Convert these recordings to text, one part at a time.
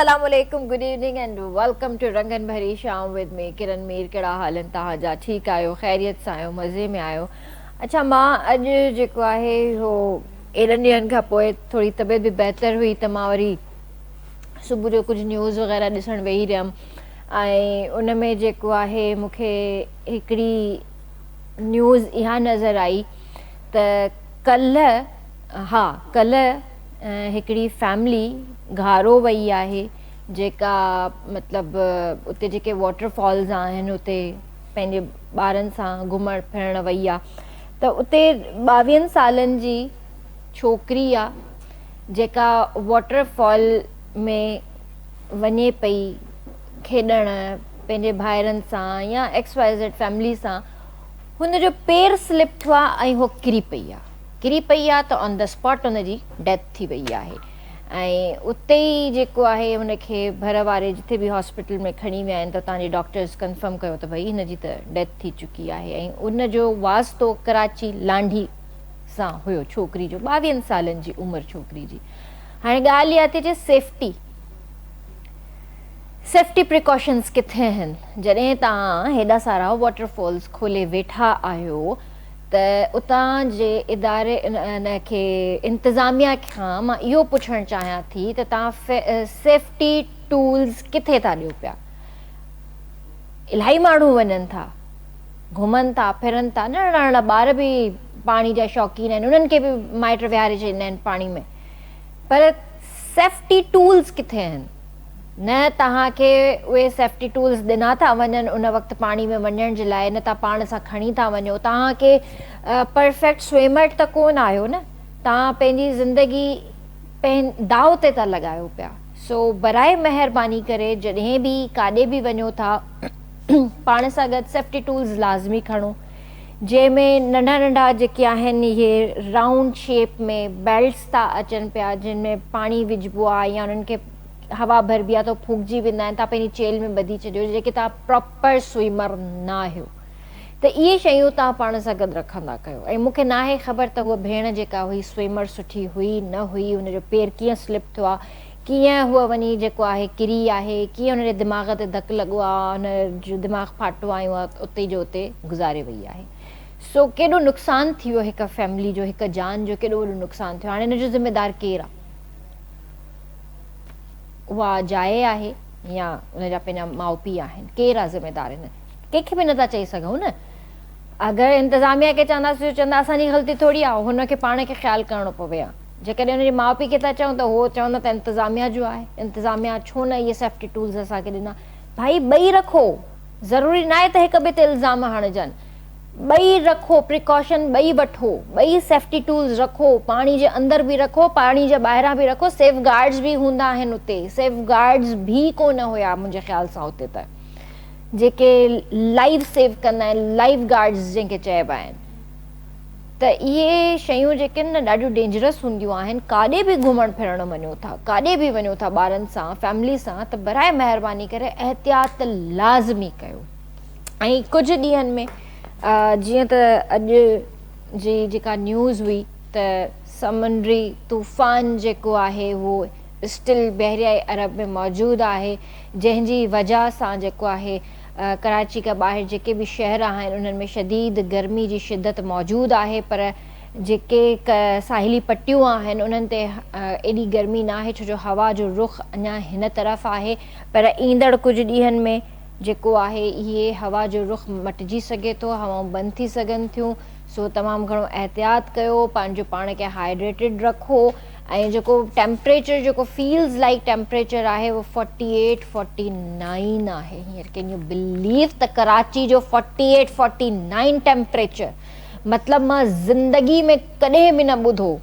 Assalamualaikum, good evening and welcome to रंगन भरी शाम with me किरण मीर। कहिड़ा हाल आहिनि तव्हां जा? ठीकु आहियो, ख़ैरियत सां आहियो, मज़े में आहियो? अच्छा, मां अॼु जेको आहे हो एॾनि ॾींहंनि खां पोइ थोरी तबियत बि बहितर हुई त मां वरी सुबुह जो कुझु न्यूज़ वग़ैरह ॾिसणु वेही रहियमि ऐं उन में जेको आहे मूंखे हिकिड़ी न्यूज़ इहा नज़र आई त कल्ह हिकिड़ी फैमिली घारो वई आहे जेका मतिलबु उते जेके वॉटरफॉल्स आहिनि उते पंहिंजे ॿारनि सां घुमणु फिरणु वई आहे। त उते 22 सालनि जी छोकिरी आहे जेका वॉटरफॉल में वञे पई खेॾणु पंहिंजे भाइरनि सां या XYZ फैमिली सां। हुन जो पेर स्लिप थियो आहे ऐं उहो किरी पई आहे त ऑन द स्पॉट हुनजी डेथ थी वई आहे। ऐं उते ई जेको आहे हुनखे घर वारे जिथे बि हॉस्पिटल में खणी विया आहिनि त तव्हांजे डॉक्टर्स कंफर्म कयो त भई हिनजी त डेथ थी चुकी आहे। ऐं उन जो वास्तो कराची लांढी सां हुयो, छोकिरी जो 22 सालनि जी उमिरि छोकिरी जी। हाणे ॻाल्हि इहा थी अचे सेफ्टी प्रिकॉशन्स किथे आहिनि? जॾहिं तव्हां हेॾा सारा वॉटरफॉल्स खोले वेठा आहियो त उतां जे इदारे खे इंतिज़ामिया खां मां इहो पुछणु चाहियां थी त तव्हां सेफ्टी टूल्स किथे था ॾियो पिया? इलाही माण्हू वञनि था, घुमनि था, फिरनि था, नंढा ॿार बि पाणी जा शौक़ीन आहिनि, उन्हनि खे बि माइट विहारे छॾींदा आहिनि पाणी में, पर सेफ्टी टूल्स किथे आहिनि? न तव्हांखे उहे सेफ्टी टूल्स ॾिना था वञनि उन वक़्तु पाणी में वञण जे लाइ, न तव्हां पाण सां खणी था वञो। तव्हांखे परफेक्ट स्विमर त कोन आहियो न, तव्हां पंहिंजी ज़िंदगी दाव ते था लॻायो पिया। सो बराए महिरबानी करे जॾहिं बि काॾे बि वञो था पाण सां गॾु सेफ्टी टूल्स लाज़मी खणो, जंहिंमें नंढा नंढा जेके आहिनि इहे राउंड शेप में बेल्ट्स था अचनि पिया जिन में पाणी विझिबो आहे या उन्हनि खे हवा भरबी आहे त फूकिजी वेंदा आहिनि, तव्हां पंहिंजी चेल में ॿधी छॾियो जेके तव्हां प्रॉपर स्विमर न आहियो त इहे शयूं तव्हां पाण सां गॾु रखंदा कयो। ऐं मूंखे नाहे ख़बर त उहा भेण जेका हुई स्विमर सुठी हुई न हुई, हुनजो पेर कीअं स्लिप थियो आहे, कीअं हूअ वञी जेको आहे किरी आहे, कीअं हुनजे दिमाग़ ते धकु लॻो आहे, हुनजो दिमाग़ फाटो आहे, उहा उते जो उते गुज़ारे वई आहे। सो केॾो नुक़सानु थी वियो हिकु फैमिली जो, हिकु जान जो केॾो वॾो नुक़सानु थियो। हाणे हिनजो ज़िमेदार केरु आहे? उहा जाइ आहे या हुनजा पंहिंजा माउ पीउ आहिनि? केरु आहे ज़िमेदार? हिन कंहिंखे बि नथा चई सघूं न। अगरि इंतिज़ामिया खे चवंदासीं चवंदा असांजी ग़लती थोरी आहे, हुनखे पाण खे ख़्यालु करिणो पवे आहे। जेकॾहिं हुनजे माउ पीउ खे था चऊं त उहो चवंदा त इंतिज़ामिया जो आहे, इंतिज़ामिया छो न इहे सेफ्टी टूल्स असांखे ॾिना? भाई ॿई रखो, ज़रूरी न आहे त हिक ॿिए ते इल्ज़ाम हणजनि, ॿई रखो, प्रिकॉशन ॿई वठो, ॿई सेफ्टी टूल्स रखो, पाणी जे अंदरि बि रखो, पाणी जे ॿाहिरां बि रखो। सेफ गार्ड्स बि हूंदा आहिनि उते, सेफ गार्ड्स बि कोन हुया मुंहिंजे ख़्याल सां उते, त जेके लाइफ सेव कंदा आहिनि, लाइफ गार्ड्स जंहिंखे चइबा आहिनि। त इहे शयूं जेके न ॾाढियूं डेंजरस हूंदियूं आहिनि। काॾे बि घुमणु फिरणु वञो था, काॾे बि वञो था ॿारनि सां, फैमिली सां, त बराए महिरबानी करे एहतियात लाज़मी कयो। ऐं कुझु ॾींहंनि में जीअं त अॼु जी जेका न्यूज़ हुई त समुंडी तूफ़ान जेको आहे उहो स्टिल बहरिया अरब में मौजूदु आहे, जंहिंजी वजह सां जेको आहे कराची खां ॿाहिरि जेके बि शहर आहिनि उन्हनि में शदीद गर्मी जी शिदत मौजूदु आहे, पर जेके साहिली पट्टियूं आहिनि उन्हनि ते एॾी गर्मी न आहे छो जो हवा जो रुख अञा हिन तरफ़ आहे। पर ईंदड़ कुझु ॾींहंनि में जेको आहे इहे हवा जो रुख मटिजी सघे थो, हवाऊं बंदि थी सघनि थियूं। सो तमामु घणो एहतियात कयो, पंहिंजो पाण खे हाइड्रेटेड रखो। ऐं जेको टेम्परेचर जेको फील्स लाइक टेम्परेचर आहे उहो 48-49 आहे हींअर। कैन यू बिलीव त कराची जो 48-49 टेम्परेचर? मतिलबु मां ज़िंदगी में कॾहिं बि न ॿुधो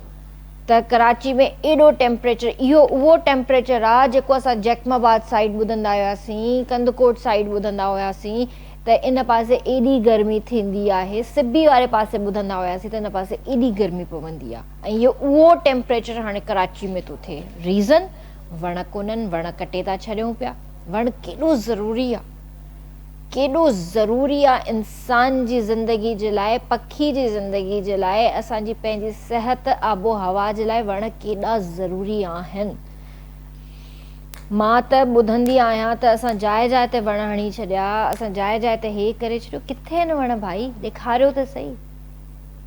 त कराची में एॾो टेम्परेचर। इहो उहो टेम्परेचर आहे जेको असां जैकमाबाद साइड ॿुधंदा हुआसीं, कंदकोट साइड ॿुधंदा हुआसीं त इन पासे एॾी गर्मी थींदी आहे, सिबी वारे पासे ॿुधंदा हुआसीं त इन पासे एॾी गर्मी पवंदी आहे। ऐं इहो उहो टेम्परेचर हाणे कराची में थो थिए। रीज़न? वण कोन्हनि, वण कटे था छॾियूं पिया। वण केॾो ज़रूरी आहे, केॾो ज़रूरी आहे इंसान जी ज़िंदगी जे लाइ, पखी जी ज़िंदगी जे लाइ, असांजी पंहिंजी सिहत आबो हवा जे लाइ वण केॾा ज़रूरी आहिनि। मां त ॿुधंदी आहियां त असां जाइ जाइ ते वण हणी छॾिया, असां जाइ जाइ ते हे करे छॾियो। किथे आहिनि वण भाई? ॾेखारियो त सही,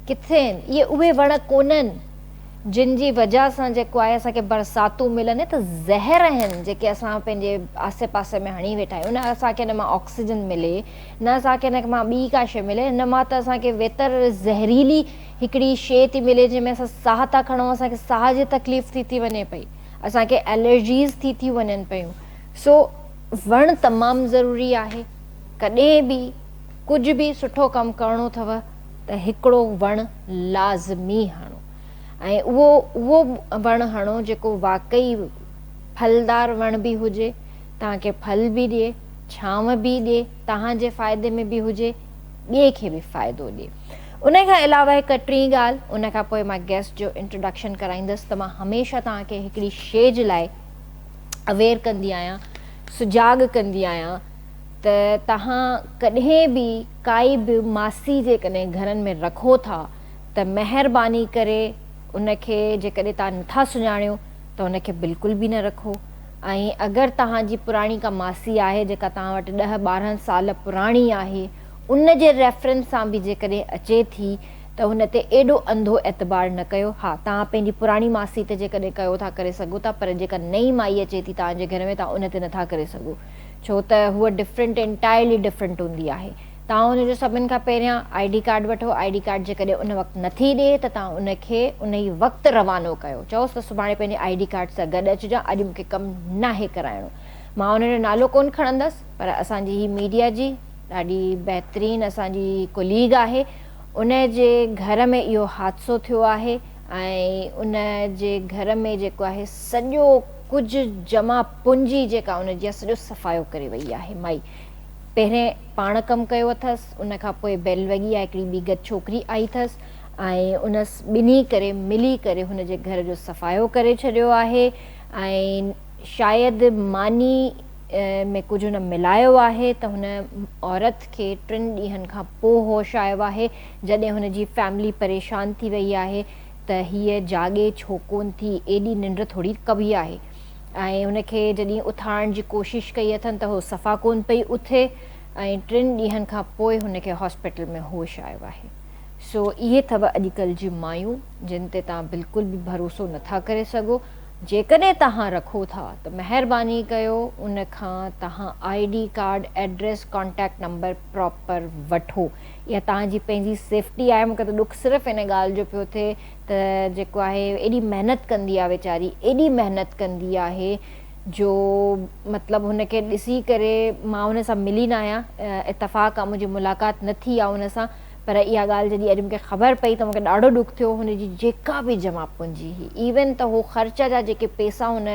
किथे आहिनि? इहे उहे वण कोन्हनि जिन जी वजह सां जेको आहे असांखे बरसातूं मिलनि त ज़हर आहिनि जेके असां पंहिंजे आसे पासे में हणी वेठा आहियूं। न असांखे हिन मां ऑक्सीजन मिले, न असांखे हिन मां ॿी का शइ मिले, हिन मां त असांखे वेतर ज़हरीली हिकिड़ी शइ थी मिले जंहिंमें असां साह था खणूं, असांखे साह जी तकलीफ़ थी वञे पई, असांखे एलर्जीज़ थी वञनि पियूं। सो वणु तमामु ज़रूरी आहे। कॾहिं बि कुझु बि सुठो कमु करिणो अथव त हिकिड़ो वणु लाज़मी हणो, ऐं उहो वणु हणो जेको वाक़ई फलदार वण बि हुजे, तव्हांखे फल बि ॾिए, छांव बि ॾिए, तव्हांजे फ़ाइदे में बि हुजे, ॿिए खे बि फ़ाइदो ॾिए। उन खां अलावा हिकु टीं ॻाल्हि, उन खां पोइ मां गेस्ट जो इंट्रोडक्शन कराईंदसि, त मां हमेशह तव्हांखे हिकिड़ी शइ जे लाइ अवेयर कंदी आहियां, सुजाॻ कंदी आहियां त तव्हां कॾहिं बि काई बि मासी जेकॾहिं घरनि में रखो था त महिरबानी करे उनखे जेकॾहिं तव्हां नथा सुञाणियो त उनखे बिल्कुलु बि न रखो। ऐं अगरि तव्हांजी पुराणी का मासी आहे जेका तव्हां वटि 10-12 साल पुराणी आहे, उन जे रेफरेंस सां बि जेकॾहिं अचे थी त हुन ते एॾो अंधो एतबार न कयो। हा, तव्हां पंहिंजी पुराणी मासी ते जेकॾहिं कयो था करे सघो था, पर जेका नई माई अचे थी तव्हांजे घर में, तव्हां उन ते नथा करे सघो, छो त हूअ डिफरेंट, एंटायरली डिफरेंट हूंदी आहे। तव्हां हुनजो सभिनि खां पहिरियां आई.डी. कार्ड वठो। आई.डी. कार्ड जेकॾहिं उन वक़्तु नथी ॾिए त तव्हां उनखे उन ई वक़्तु रवानो कयो, चओसि त सुभाणे पंहिंजे आई.डी. कार्ड सां गॾु अचिजां, अॼु मूंखे कमु नाहे कराइणो। मां हुनजो नालो कोन खणंदसि, पर असांजी ही मीडिया जी ॾाढी बहितरीनु असांजी कोलीग आहे, उन जे घर में इहो हादसो थियो आहे ऐं उन जे घर में जेको आहे सॼो कुझु जमा पूंजी जेका उनजी आहे सॼो सफ़ायो करे वई आहे माई। पहिरें पाण कमु कयो अथसि, उन खां पोइ बेल वॻी आहे, हिकिड़ी ॿी गॾु छोकिरी आई अथसि ऐं उन ॿिन्ही करे मिली करे हुनजे घर जो सफ़ायो करे छॾियो आहे। ऐं शायदि मानी में कुझु हुन मिलायो आहे त हुन औरत खे 3 ॾींहंनि खां पोइ होश आयो आहे, जॾहिं हुनजी फैमिली परेशान थी वई आहे त हीअ जाॻे छो कोन थी, एॾी निंड थोरी कबी आहे। ऐं हुनखे जॾहिं उथारण जी कोशिशि कई अथनि त उहो सफ़ा कोन पई उथे ऐं 3 ॾींहंनि खां पोइ हुनखे हॉस्पिटल में होश आयो आहे। सो इहे अथव अॼुकल्ह जी मायूं जिन ते तव्हां बिल्कुलु बि भरोसो नथा करे सघो। जेकॾहिं तव्हां रखो था त महिरबानी कयो उन खां तव्हां ID. Card, address, contact number proper वठो। इहा तव्हांजी पंहिंजी सेफ्टी आहे। मूंखे त ॾुख सिर्फ़ु इन ॻाल्हि जो पियो थिए त जेको आहे एॾी महिनत कंदी आहे वीचारी, एॾी महिनत कंदी आहे जो मतिलबु हुनखे ॾिसी करे मां हुन सां मिली न आहियां, इतफ़ाक़ आहे मुंहिंजी मुलाक़ात न थी आहे हुन सां, पर इहा ॻाल्हि जॾहिं अॼु मूंखे ख़बर पई त मूंखे ॾाढो ॾुख थियो। हुनजी जेका बि जमा पूंजी हुई, इवन त उहो ख़र्च जा जेके पैसा हुन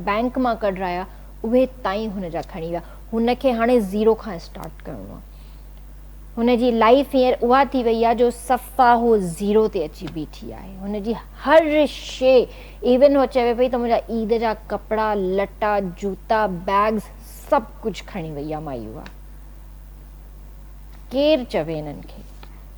बैंक मां कढाया उहे ताईं हुनजा खणी विया। हुनखे हाणे ज़ीरो खां स्टार्ट करिणो आहे। हुनजी लाइफ हींअर उहा थी वई आहे जो सफ़ा हो ज़ीरो ते अची बीठी आहे। हुनजी हर शइ, इवन उहा चवे पई त मुंहिंजा ईद जा कपिड़ा, लटा, जूता, बैग्स सभु कुझु खणी वई आहे माई उहा। केरु चवे हिननि खे?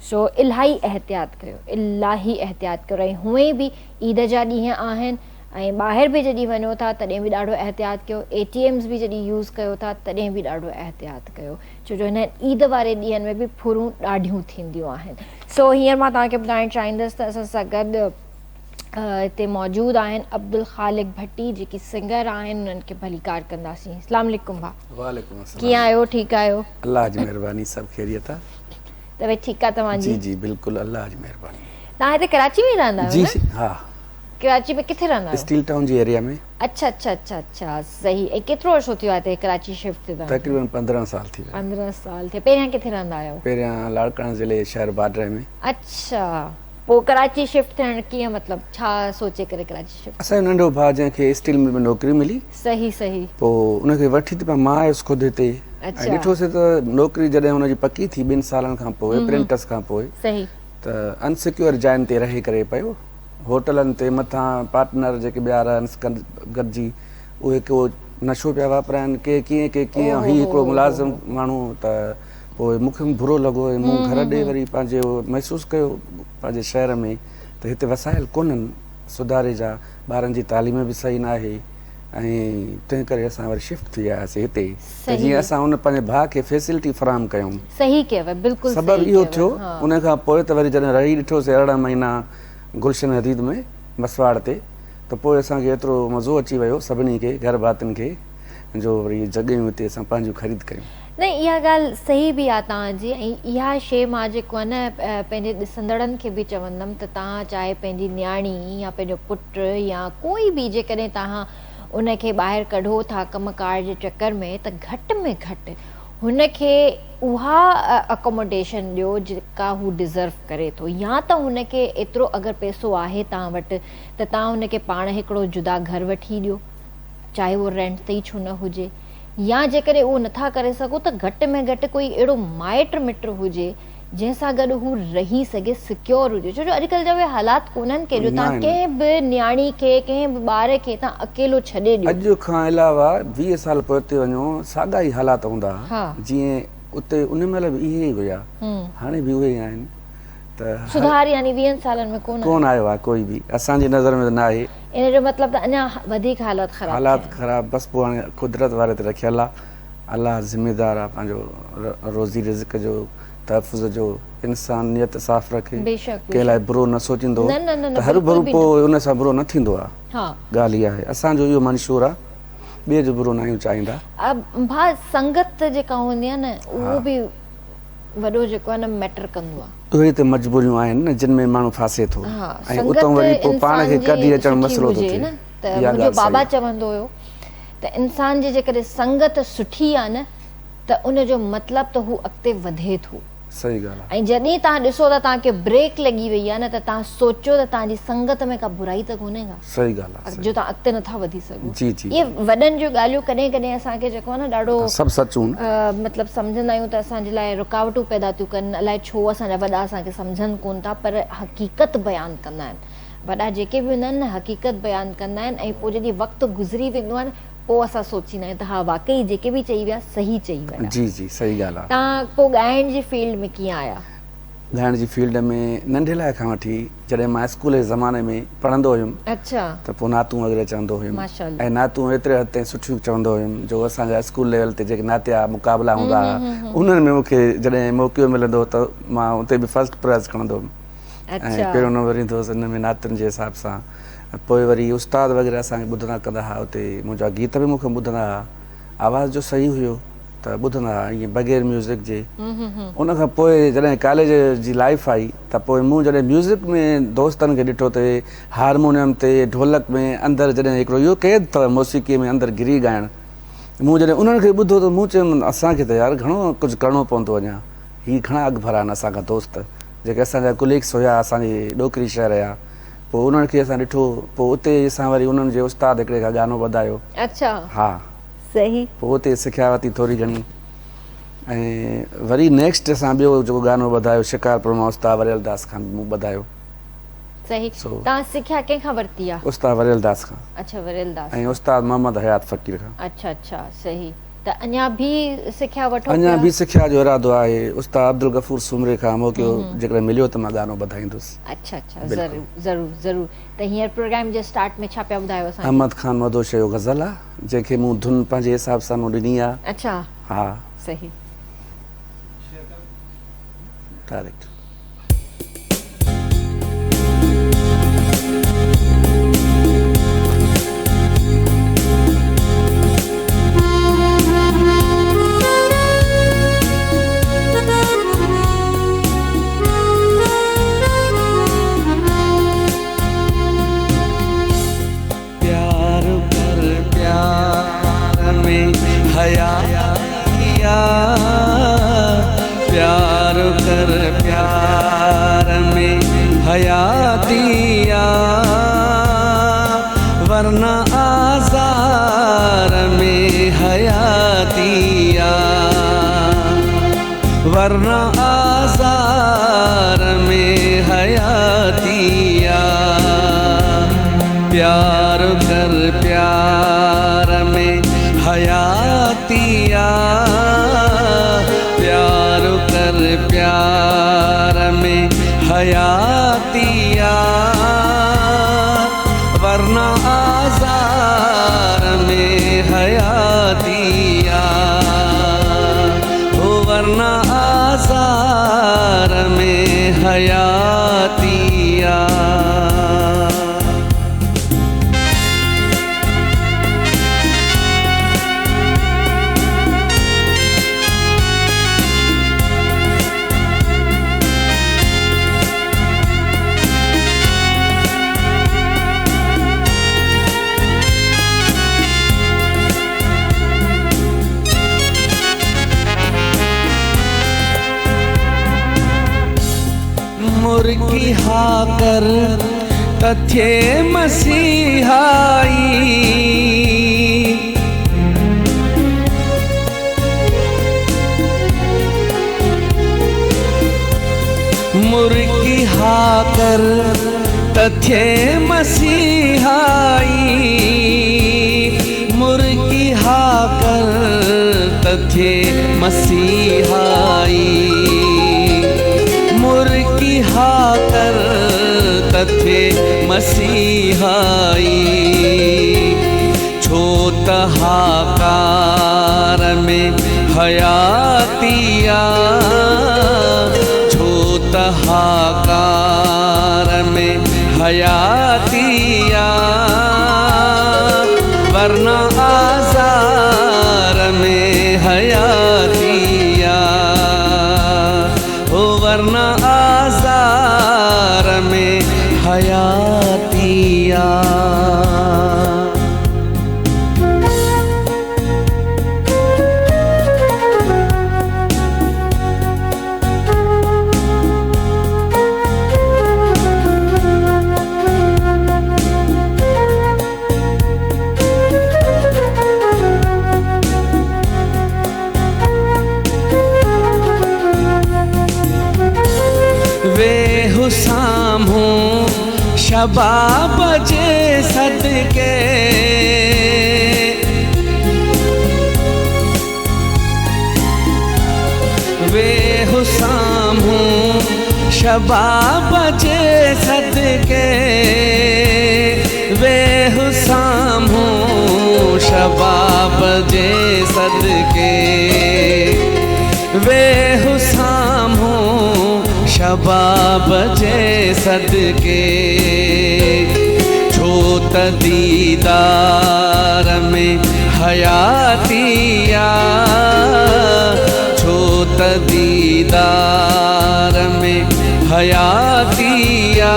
सो इलाही एहतियात कयो, इलाही एहतियात कयो। ऐं हुए बि ईद जा ॾींहं आहिनि ऐं ॿाहिरि बि जॾहिं वञो था तॾहिं बि ॾाढो एहतियात कयो। ATMs बि जॾहिं यूज़ कयो था तॾहिं बि ॾाढो एहतियात कयो, छो जो हिन ईद वारे ॾींहंनि में बि फुरूं ॾाढियूं थींदियूं आहिनि। सो हींअर मां तव्हांखे ॿुधाइणु चाहींदसि त असां सां गॾु हिते मौजूदु आहिनि अब्दुल ख़ालिक भट्टी, जेकी सिंगर आहिनि, उन्हनि खे भली कार कंदासीं। अस्सलाम वालेकुम भाउ। वालेकुम अस्सलाम। कीअं आहियो? ठीकु आहियो? अल्लाह जी महिरबानी, सभु ख़ैरियत आहे। त भई ठीकु आहे तव्हांजी? जी जी बिल्कुलु, अल्लाह जी महिरबानी। तव्हां हिते कराची में रहंदा आहियो? जी हा, कराची में किथे रहंदा आहियो? स्टील टाउन जी एरिया में। अच्छा अच्छा अच्छा अच्छा, सही। ऐं केतिरो अर्सो थियो आहे हिते कराची शिफ्ट थिए? तक़रीबन 15 साल थी विया। 15 साल थिए। पहिरियां किथे रहंदा आहियो? पहिरियां लाड़काना ज़िले शहर बाड्रे में। अच्छा, पोइ कराची शिफ्ट थियण कीअं, मतिलबु छा सोचे करे कराची शिफ्ट? असांजो नंढो भाउ जंहिंखे स्टील मिल में नौकिरी मिली, सही सही, पोइ उनखे वठी त मां आयुसि ख़ुदि हिते। ऐं ॾिठोसीं त नौकिरी जॾहिं हुनजी पकी थी 2 सालनि खां पोइ, अप्रेंटिस खां पोइ, सही, त अनसिक्योर जाइनि ते रही करे पियो। होटलनि ते मथां पार्टनर जेके ॿिया रहनि गॾिजी, उहे को नशो पिया वापराइनि, के कीअं। हीउ हिकिड़ो मुलाज़िम माण्हू, त पोइ मूंखे बुरो लॻो ऐं मूं घर ॾे वरी पंहिंजो महसूसु कयो पंहिंजे शहर में त हिते वसाइल कोन्हनि सुधारे जा, ॿारनि जी तालीम बि सही न आहे, ऐं तंहिं करे असां वरी शिफ्ट थी वियासीं हिते त सही। जीअं असां हुन पंहिंजे भाउ खे फैसिलिटी फराहम कयूं सही कयव, बिल्कुलु सबबु सही इहो कयव, थियो। हा। उन खां पोइ त वरी जॾहिं रही ॾिठोसीं 18 महीना गुलशन हदीद में मसवाड़ ते त पोइ असांखे एतिरो मज़ो अची वियो सभिनी खे घर भातियुनि खे जो वरी जॻहियूं हिते असां पंहिंजूं ख़रीद कयूं। न इहा ॻाल्हि सही बि आहे तव्हांजी, ऐं इहा शइ मां जेको आहे न पंहिंजे ॾिसंदड़नि खे बि चवंदमि त तव्हां चाहे पंहिंजी न्याणी या पंहिंजो पुटु या कोई बि जेकॾहिं तव्हां उनखे ॿाहिरि कढो था कमकार जे चकर में त घटि में घटि हुनखे उहा अकोमोडेशन ॾियो जेका हू डिज़र्व करे थो, या त हुनखे एतिरो अगरि पैसो आहे तव्हां वटि त तव्हां हुनखे पाण हिकिड़ो जुदा घर वठी ॾियो, चाहे उहो रेंट ते ई छो न हुजे, या जेकॾहिं उहो नथा करे सघो त घटि में घटि कोई अहिड़ो माइट मिट हुजे जंहिंसां गॾु हू रही सघे, सिक्योर हुजे। छो जो अॼुकल्ह जा उहे हालात कोन्हनि के जो तव्हां कंहिं बि न्याणी खे कंहिं बि ॿार खे तव्हां अकेलो छॾे ॾियो। अॼु खां अलावा 20 साल पोइ हुते वञो साॻा ई हालात हूंदा जीअं उते उन महिल बि इहे ई हुया, हाणे बि उहे ई आहिनि। त सुधार यानी 20 सालनि में कोन आयो आहे कोई बि, असांजी नज़र में त न आहे। इन जो मतिलबु त अञा वधीक हालात ख़राब बसि पोइ हाणे कुदरत वारे ते रखियल आहे। अलाह ज़िम्मेदार आहे पंहिंजो रोज़ी रिज़्क जो तहफ़ुज़ जो, इंसानियत साफ़ रखे, कंहिं लाइ बुरो न सोचींदो त हर भरू पोइ उन सां बुरो न थींदो आहे। ॻाल्हि इहा आहे, असांजो इहो मंशूर आहे, ॿिए जो बुरो न आहियूं चाहींदा। भाउ संगत जेका हूंदी आहे न उहो बि वॾो जेको आहे न मैटर कंदो आहे। उहे त मजबूरियूं आहिनि न जिन में माण्हू फासे थो ऐं उतां वरी पोइ पाण खे कढी अचणु मसइलो थो थिए। त मुंहिंजो बाबा चवंदो हुयो त इंसान जी जेकॾहिं संगत सुठी आहे न त उन जो मतिलबु त हू अॻिते वधे थो। सही ॻाल्हि आहे। ऐं जॾहिं तव्हां ॾिसो त तव्हांखे ब्रेक लॻी वई आहे न त तव्हां सोचो त तव्हांजी संगत में का बुराई त कोन्हे का। सही ॻाल्हि आहे, जो तव्हां अॻिते नथा वधी सघो। जी जी, इहे वॾनि जूं ॻाल्हियूं कॾहिं कॾहिं असांखे जेको आहे न ॾाढो सभु सचूं मतिलबु सम्झंदा आहियूं त असांजे लाइ रुकावटूं पैदा थियूं कनि, अलाए छो असांजा वॾा असांखे सम्झनि कोन था, पर हक़ीक़त बयानु कंदा आहिनि। वॾा जेके बि हूंदा आहिनि न हक़ीक़त बयानु कंदा आहिनि, ऐं पोइ जॾहिं वक़्तु गुज़री वेंदो आहे न पोइ असां सोचींदा आहियूं त हा वाकई जेके बि चई विया सही चई विया। जी जी, सही ॻाल्हि आहे। तव्हां पोइ ॻाइण जी फील्ड में कीअं आया? ॻाइण जी फील्ड में नंढे लाइ खां वठी जॾहिं मां स्कूल जे ज़माने में पढ़ंदो हुयुमि त पोइ नातूं वग़ैरह चवंदो हुयुमि, ऐं नातूं एतिरे हद ताईं सुठियूं चवंदो हुयुमि जो असांजा स्कूल लेवल ते जेके नातिया मुक़ाबला हूंदा हुआ उन्हनि में मूंखे जॾहिं मौक़ो मिलंदो त मां उते बि फस्ट प्राइज़ खणंदो हुयुमि ऐं पहिरियों नंबर ईंदो हुउसि इन में नातुनि जे हिसाब सां। पोइ वरी उस्ताद वग़ैरह असांखे ॿुधंदा कंदा हुआ, उते मुंहिंजा गीत बि मूंखे ॿुधंदा हुआ, आवाज़ जो सही हुयो त ॿुधंदा हुआ ईअं बग़ैर म्यूज़िक जे। उन खां पोइ जॾहिं कॉलेज जी लाइफ आई त पोइ मूं जॾहिं म्यूज़िक में दोस्तनि खे ॾिठो त हारमोनियम ते ढोलक में अंदरि जॾहिं हिकिड़ो इहो क़ैद अथव मौसीक़ीअ में अंदरि घिरी ॻाइणु, मूं जॾहिं उन्हनि खे ॿुधो त मूं चयुमि असांखे त यार घणो कुझु करिणो पवंदो अञा, हीअ घणा अॻु भरा आहिनि असांखा दोस्त जेके असांजा कुलीग्स हुया असांजी ॾोकरी शहर जा। पोइ उन्हनि खे असां ॾिठो, पोइ उते असां वरी उन्हनि जे उस्ताद हिकिड़े खां गानो वधायो। अच्छा, हा सही। पोइ उते सिखिया वरिती थोरी घणी, ऐं वरी नेक्स्ट असां ॿियो जेको गानो वधायो शिकारपुर मां उस्ताद वरियल दास खां मूं वधायो। सही। तव्हां सिखिया कंहिंखां वरिती आहे? उस्ताद वरियल दास खां। अच्छा, वरियल दास ऐं उस्ताद मोहम्मद हयात फ़कीर खां। अच्छा अच्छा, सही। त अञा बि सिखिया वठो? अञा बि सिखिया जो इरादो आहे। उस्ताद अब्दुल गफ़ूर सुमरे खां मौक़ो जेकॾहिं मिलियो त मां गानो वधाईंदुसि। अच्छा अच्छा, ज़रूरु ज़रूरु ज़रूरु। त हींअर प्रोग्राम जे स्टार्ट में छा पिया ॿुधायो असांखे? अहमद ख़ान मदोश जो ग़ज़ल आहे जंहिंखे मूं धुन पंहिंजे हिसाब सां मूं ॾिनी आहे। अच्छा, हा, सही। डायरेक्ट हयातिया वरना आज़ार में हयातिया, वरना आज़ार में हयातिया। प्यार कर प्यार में हयातिया, प्यार कर प्यार में हयातिया, वरना आज़ार मुर्गी हाकर तथे मसीहाई मुर्गी हाकर तथे मसीहाई मुर्गी हाकर तथे मसीहाई मुर्गी हाकर तथे मसीहाई छोत हाकार में हयातिया छोत हाकार में हयातिया वरना आजार में हयातिया ओ वरना आजार में हयातिया सामू शबाब जे सदके वे हुसामू शबाब जे सदके वे हुसामू शबाब जे सदके वे हुसामू शबाब जे सदके छोत दीदार में हयातिया छोत दीदार में हयातिया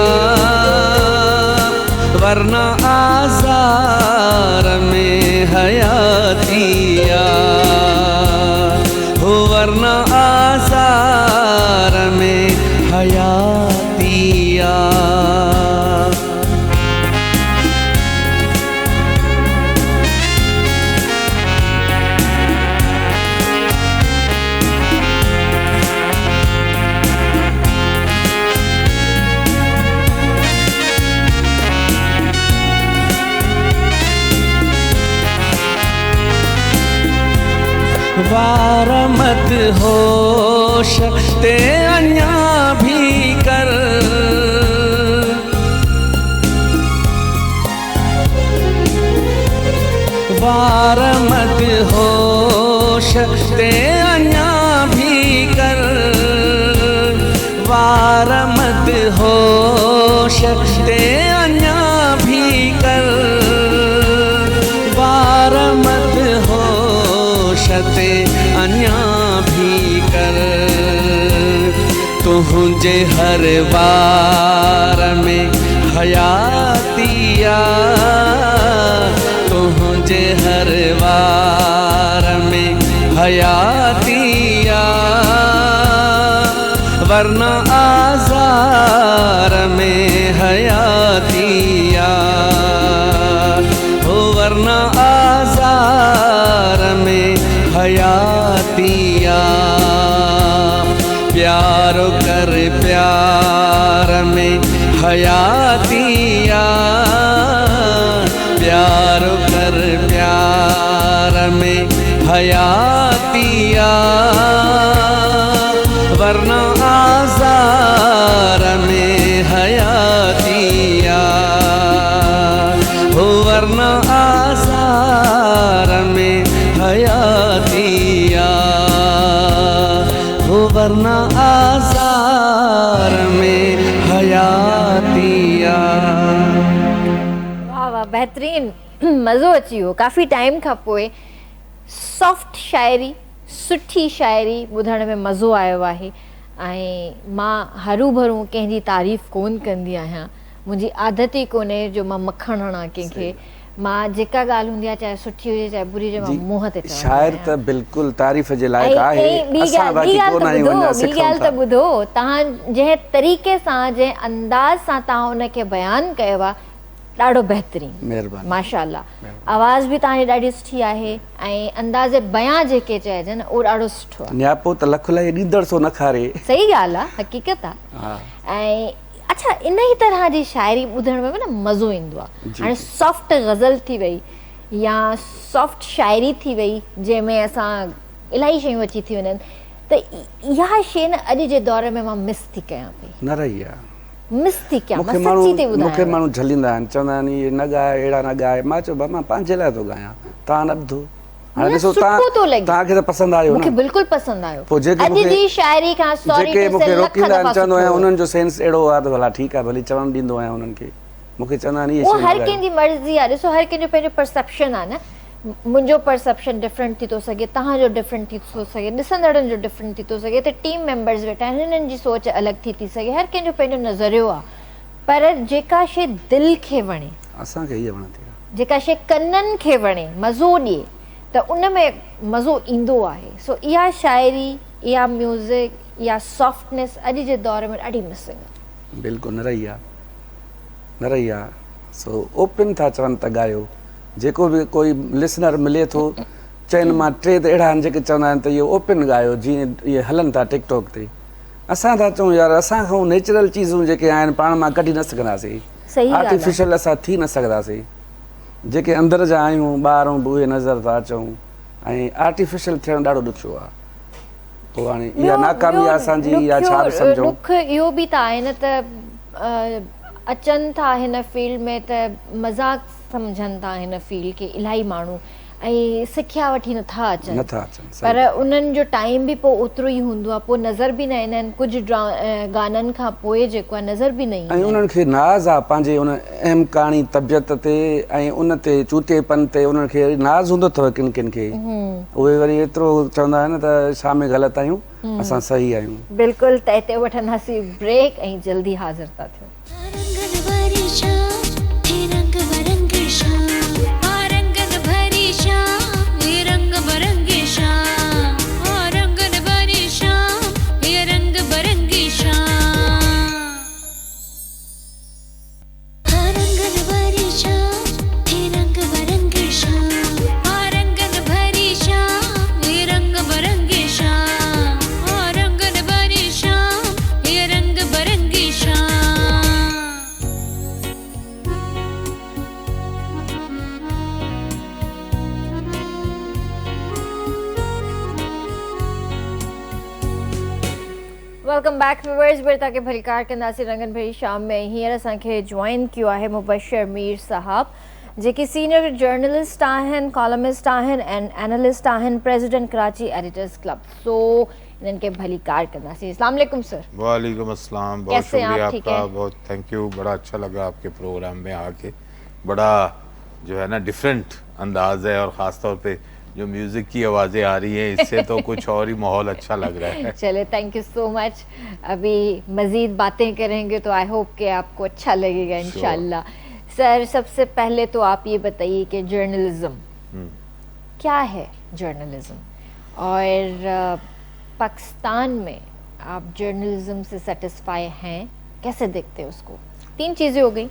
वरना आजार में हयातिया वरना आजार में हयातिया वार मत होश ते अन्या भी कर वार मत होश ते अन्या भी कर वार मत होश ते अन्या भी कर वार मत होश ते अन्या भी कर तुझे हर वार में हयातिया तुझे हर वार में हयातिया वरना आजार में हयातिया हो वरना आजार में हयातिया प्यार कर प्यार में हयातिया प्यार कर प्यार में हयातिया वरना आजार में हयातिया हो वरना आजार में हयातिया हो वरना आजार में हयातिया। वाह वाह बेहतरीन मज़ो अची वियो काफ़ी टाइम खां पोइ सॉफ्ट शाइरी सुठी शाइरी ॿुधण में मज़ो आयो आहे ऐं मां हरू भरू कंहिंजी तारीफ़ कोन कंदी आहियां मुंहिंजी आदत ई कोन्हे जो मां मखणु हणां कंहिंखे मां जेका ॻाल्हि हूंदी आहे चाहे सुठी हुजे चाहे बुरी हुजे मां मुंहं ते चवंदी शाइर आहियां। त बिल्कुलु तारीफ़ जे लाइक़ु ऐं आहे, ॿी असां ॻाल्हि बाक़ी कोन आहियूं, अञा ॿी सिखूं ॻाल्हि था। त ॿुधो, तव्हां जंहिं तरीक़े सां जंहिं अंदाज़ सां तव्हां उनखे बयानु कयो आहे ॾाढो बहितरीनु, महिरबानी। माशाअल्लाह। आवाज़ बि तव्हांजी ॾाढी सुठी आहे ऐं अंदाज़े बयां जेके चइजनि उहो ॾाढो सुठो आहे। नियापो त लख लाइ ॾींदड़ सो न खारे। सही ॻाल्हि आहे, हक़ीक़त आहे। ऐं अच्छा, इन ई तरह जी शाइरी ॿुधण में बि न मज़ो ईंदो आहे। हाणे सॉफ्ट गज़ल थी वई या सॉफ्ट शाइरी थी वई जंहिंमें असां इलाही शयूं अची थी वञनि, त इहा शइ न अॼु जे दौर में मां मिस थी कयां पई, न रही आहे। मिस थी कयां, मूंखे मूंखे माण्हू झलींदा आहिनि, चवंदा आहिनि इहे न ॻाए, अहिड़ा न ॻाए। मां चयो मां पंहिंजे लाइ थो ॻायां, तव्हां न ॿुधो। हाणे ॾिसो तव्हांखे त पसंदि आयो, मूंखे बिल्कुलु पसंदि आयो। पोइ जेके मूंखे रोकींदा आहिनि चवंदो आहियां उन्हनि जो सेंस अहिड़ो आहे त भला ठीकु आहे, भली चवणु ॾींदो आहियां उन्हनि खे। मूंखे चवंदा आहिनि इहे हर कंहिंजी मर्ज़ी आहे। ॾिसो, हर कंहिंजो पंहिंजो परसेप्शन आहे न। मुंहिंजो परसेप्शन डिफरेंट थी थो सघे, तव्हांजो डिफरेंट थी थो सघे, ॾिसंदड़नि जो डिफरेंट थी थो सघे, त टीम मेंबर्स वेठा आहिनि, हिननि जी सोच अलॻि थी सघे, हर कंहिंजो पंहिंजो नज़रियो आहे। पर जेका शइ दिलि खे वणे, असांखे इहा वणंदी आहे, जेका शइ कननि खे वणे, मज़ो ॾिए, त उन में मज़ो ईंदो आहे। सो इहा शाइरी, इहा म्यूज़िक, इहा सॉफ्टनेस अॼु जे दौर में ॾाढी मिसिंग आहे। बिल्कुलु न रही आहे, न रही आहे। सो ओपन था चवनि त ॻायो। जेको बि कोई लिसनर मिले थो, चइनि मां 3 त अहिड़ा आहिनि जेके चवंदा आहिनि त इहो ओपन ॻायो, जीअं इहे हलनि था टिकटॉक ते। असां था चऊं यार, असां खां नेचुरल चीज़ूं जेके आहिनि पाण मां कढी न सघंदासीं, आर्टिफिशियल असां थी न सघंदासीं। जेके अंदरि जा आहियूं, ॿार ऐं उहे नज़र था अचूं, ऐं आर्टिफिशियल थियणु ॾाढो ॾुखियो आहे। पोइ हाणे इहा नाकामी आहे असांजी, या छा बि सम्झूं। ॾुख इहो बि त आहे न त अचनि था हिन फील्ड में त मज़ाक सम्झनि था हिन फील्ड खे इलाही माण्हू, ऐं सिखिया वठी नथा अचनि। पर उन्हनि जो टाइम बि पोइ ओतिरो ई हूंदो आहे, पोइ नज़र बि न ईंदा आहिनि। कुझु गाननि खां पोइ जेको आहे नज़र बि न ईंदा आहिनि। ऐं उन्हनि खे नाज़ आहे पंहिंजे उन अहम कहाणी तबियत ते, ऐं उन ते चूतेपन ते उन्हनि खे नाज़ हूंदो अथव किन किन खे। उहे वरी एतिरो चवंदा आहिनि त छा में ग़लति आहियूं, असां सही आहियूं। बिल्कुलु। त हिते वठंदासीं ब्रेक ऐं जल्दी हाज़िर था थियूं। Welcome back viewers. बेर तक भलकार कंदासीं रंगन भरी शाम में। हींअर असांखे जॉइन कियो आहे मुबशर मीर साहब, जेकी सीनियर जर्नलिस्ट आहिनि, कॉलमिस्ट आहिनि एंड एनालिस्ट आहिनि, प्रेसिडेंट कराची एडिटर्स क्लब। सो इन्हनि खे भलीकार कंदासीं। अस्सलाम वालेकुम सर। वालेकुम अस्सलाम, बहुत शुक्रिया आपका, बहुत थैंक यू। बड़ा अच्छा लगा आपके प्रोग्राम में आके। बड़ा जो है ना डिफरेंट अंदाज है, और ख़ास तौर पे जो म्यूजिक की आवाज़ें आ रही हैं, इससे तो कुछ और ही माहौल अच्छा लग रहा है। चले, थैंक यू सो मच। अभी मज़ीद बातें करेंगे तो आई होप कि आपको अच्छा लगेगा इंशाल्लाह। सर, सबसे पहले तो आप ये बताइए कि जर्नलिज्म क्या है, जर्नलिज्म, और पाकिस्तान में आप जर्नलिज्म से सेटिस्फाई हैं, कैसे देखते हैं उसको? 3 चीज़ें हो गई।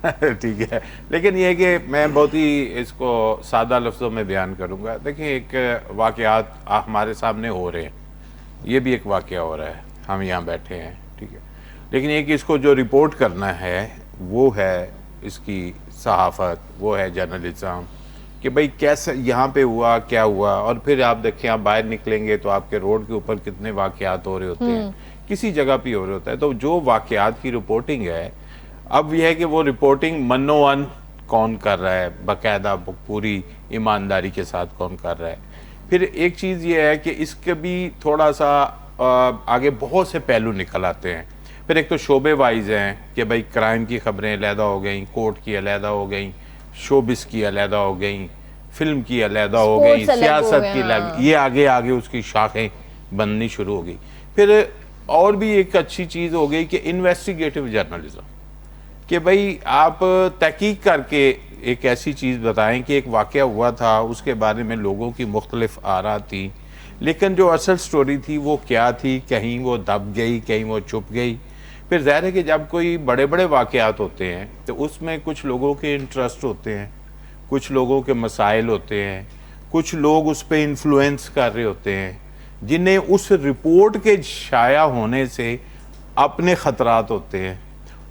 ठीक है, लेकिन ये कि मैं बहुत ही इसको सादा लफ्ज़ों में बयान करूँगा। देखिए, एक वाक़यात हमारे सामने हो रहे हैं, ये भी एक वाक़या हो रहा है, हम यहाँ बैठे हैं, ठीक है। लेकिन एक इसको जो रिपोर्ट करना है वो है इसकी सहाफ़त, वो है जर्नलिज़म, कि भाई कैसे यहाँ पे हुआ, क्या हुआ। और फिर आप देखिए, आप बाहर निकलेंगे तो आपके रोड के ऊपर कितने वाक़यात हो रहे होते हैं, किसी जगह पे हो रहे होता है। तो जो वाक़यात की रिपोर्टिंग है, अब यह है कि वो रिपोर्टिंग मनोवन कौन कर रहा है, बाकायदा पूरी ईमानदारी के साथ कौन कर रहा है। फिर एक चीज़ ये है कि इसके भी थोड़ा सा आगे बहुत से पहलू निकल आते हैं। फिर एक तो शोबे वाइज हैं कि भाई क्राइम की खबरें अलहदा हो गई, कोर्ट की अलहदा हो गई, शोबिस की अलहदा हो गई, फिल्म की अलहदा हो गई, सियासत की अलग, ये आगे आगे उसकी शाखें बननी शुरू हो गई। फिर और भी एक अच्छी चीज़ हो गई कि इन्वेस्टिगेटिव जर्नलिज्म, कि भाई आप तहकीक करके एक ऐसी चीज़ बताएं कि एक वाक़या हुआ था, उसके बारे में लोगों की मुख्तलिफ आरा थी, लेकिन जो असल स्टोरी थी वो क्या थी, कहीं वो दब गई, कहीं वो छुप गई। फिर ज़ाहिर है कि जब कोई बड़े बड़े वाक़यात होते हैं तो उसमें कुछ लोगों के इंटरेस्ट होते हैं, कुछ लोगों के मसाइल होते हैं, कुछ लोग उस पर इन्फ्लुएंस कर रहे होते हैं, जिन्हें उस रिपोर्ट के शाया होने से अपने ख़तरात होते हैं,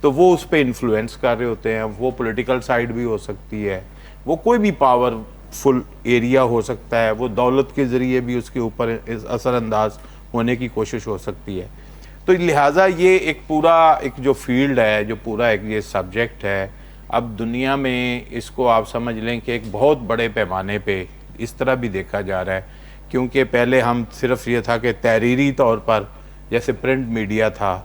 तो वो उस पर इन्फ्लुएंस कर रहे होते हैं। वो पॉलिटिकल साइड भी हो सकती है, वो कोई भी पावरफुल एरिया हो सकता है, वो दौलत के ज़रिए भी उसके ऊपर असरअंदाज होने की कोशिश हो सकती है। तो लिहाजा ये एक पूरा एक जो फील्ड है, जो पूरा एक ये सब्जेक्ट है, अब दुनिया में इसको आप समझ लें कि एक बहुत बड़े पैमाने पे इस तरह भी देखा जा रहा है। क्योंकि पहले हम सिर्फ ये था कि तहरीरी तौर पर जैसे प्रिंट मीडिया था,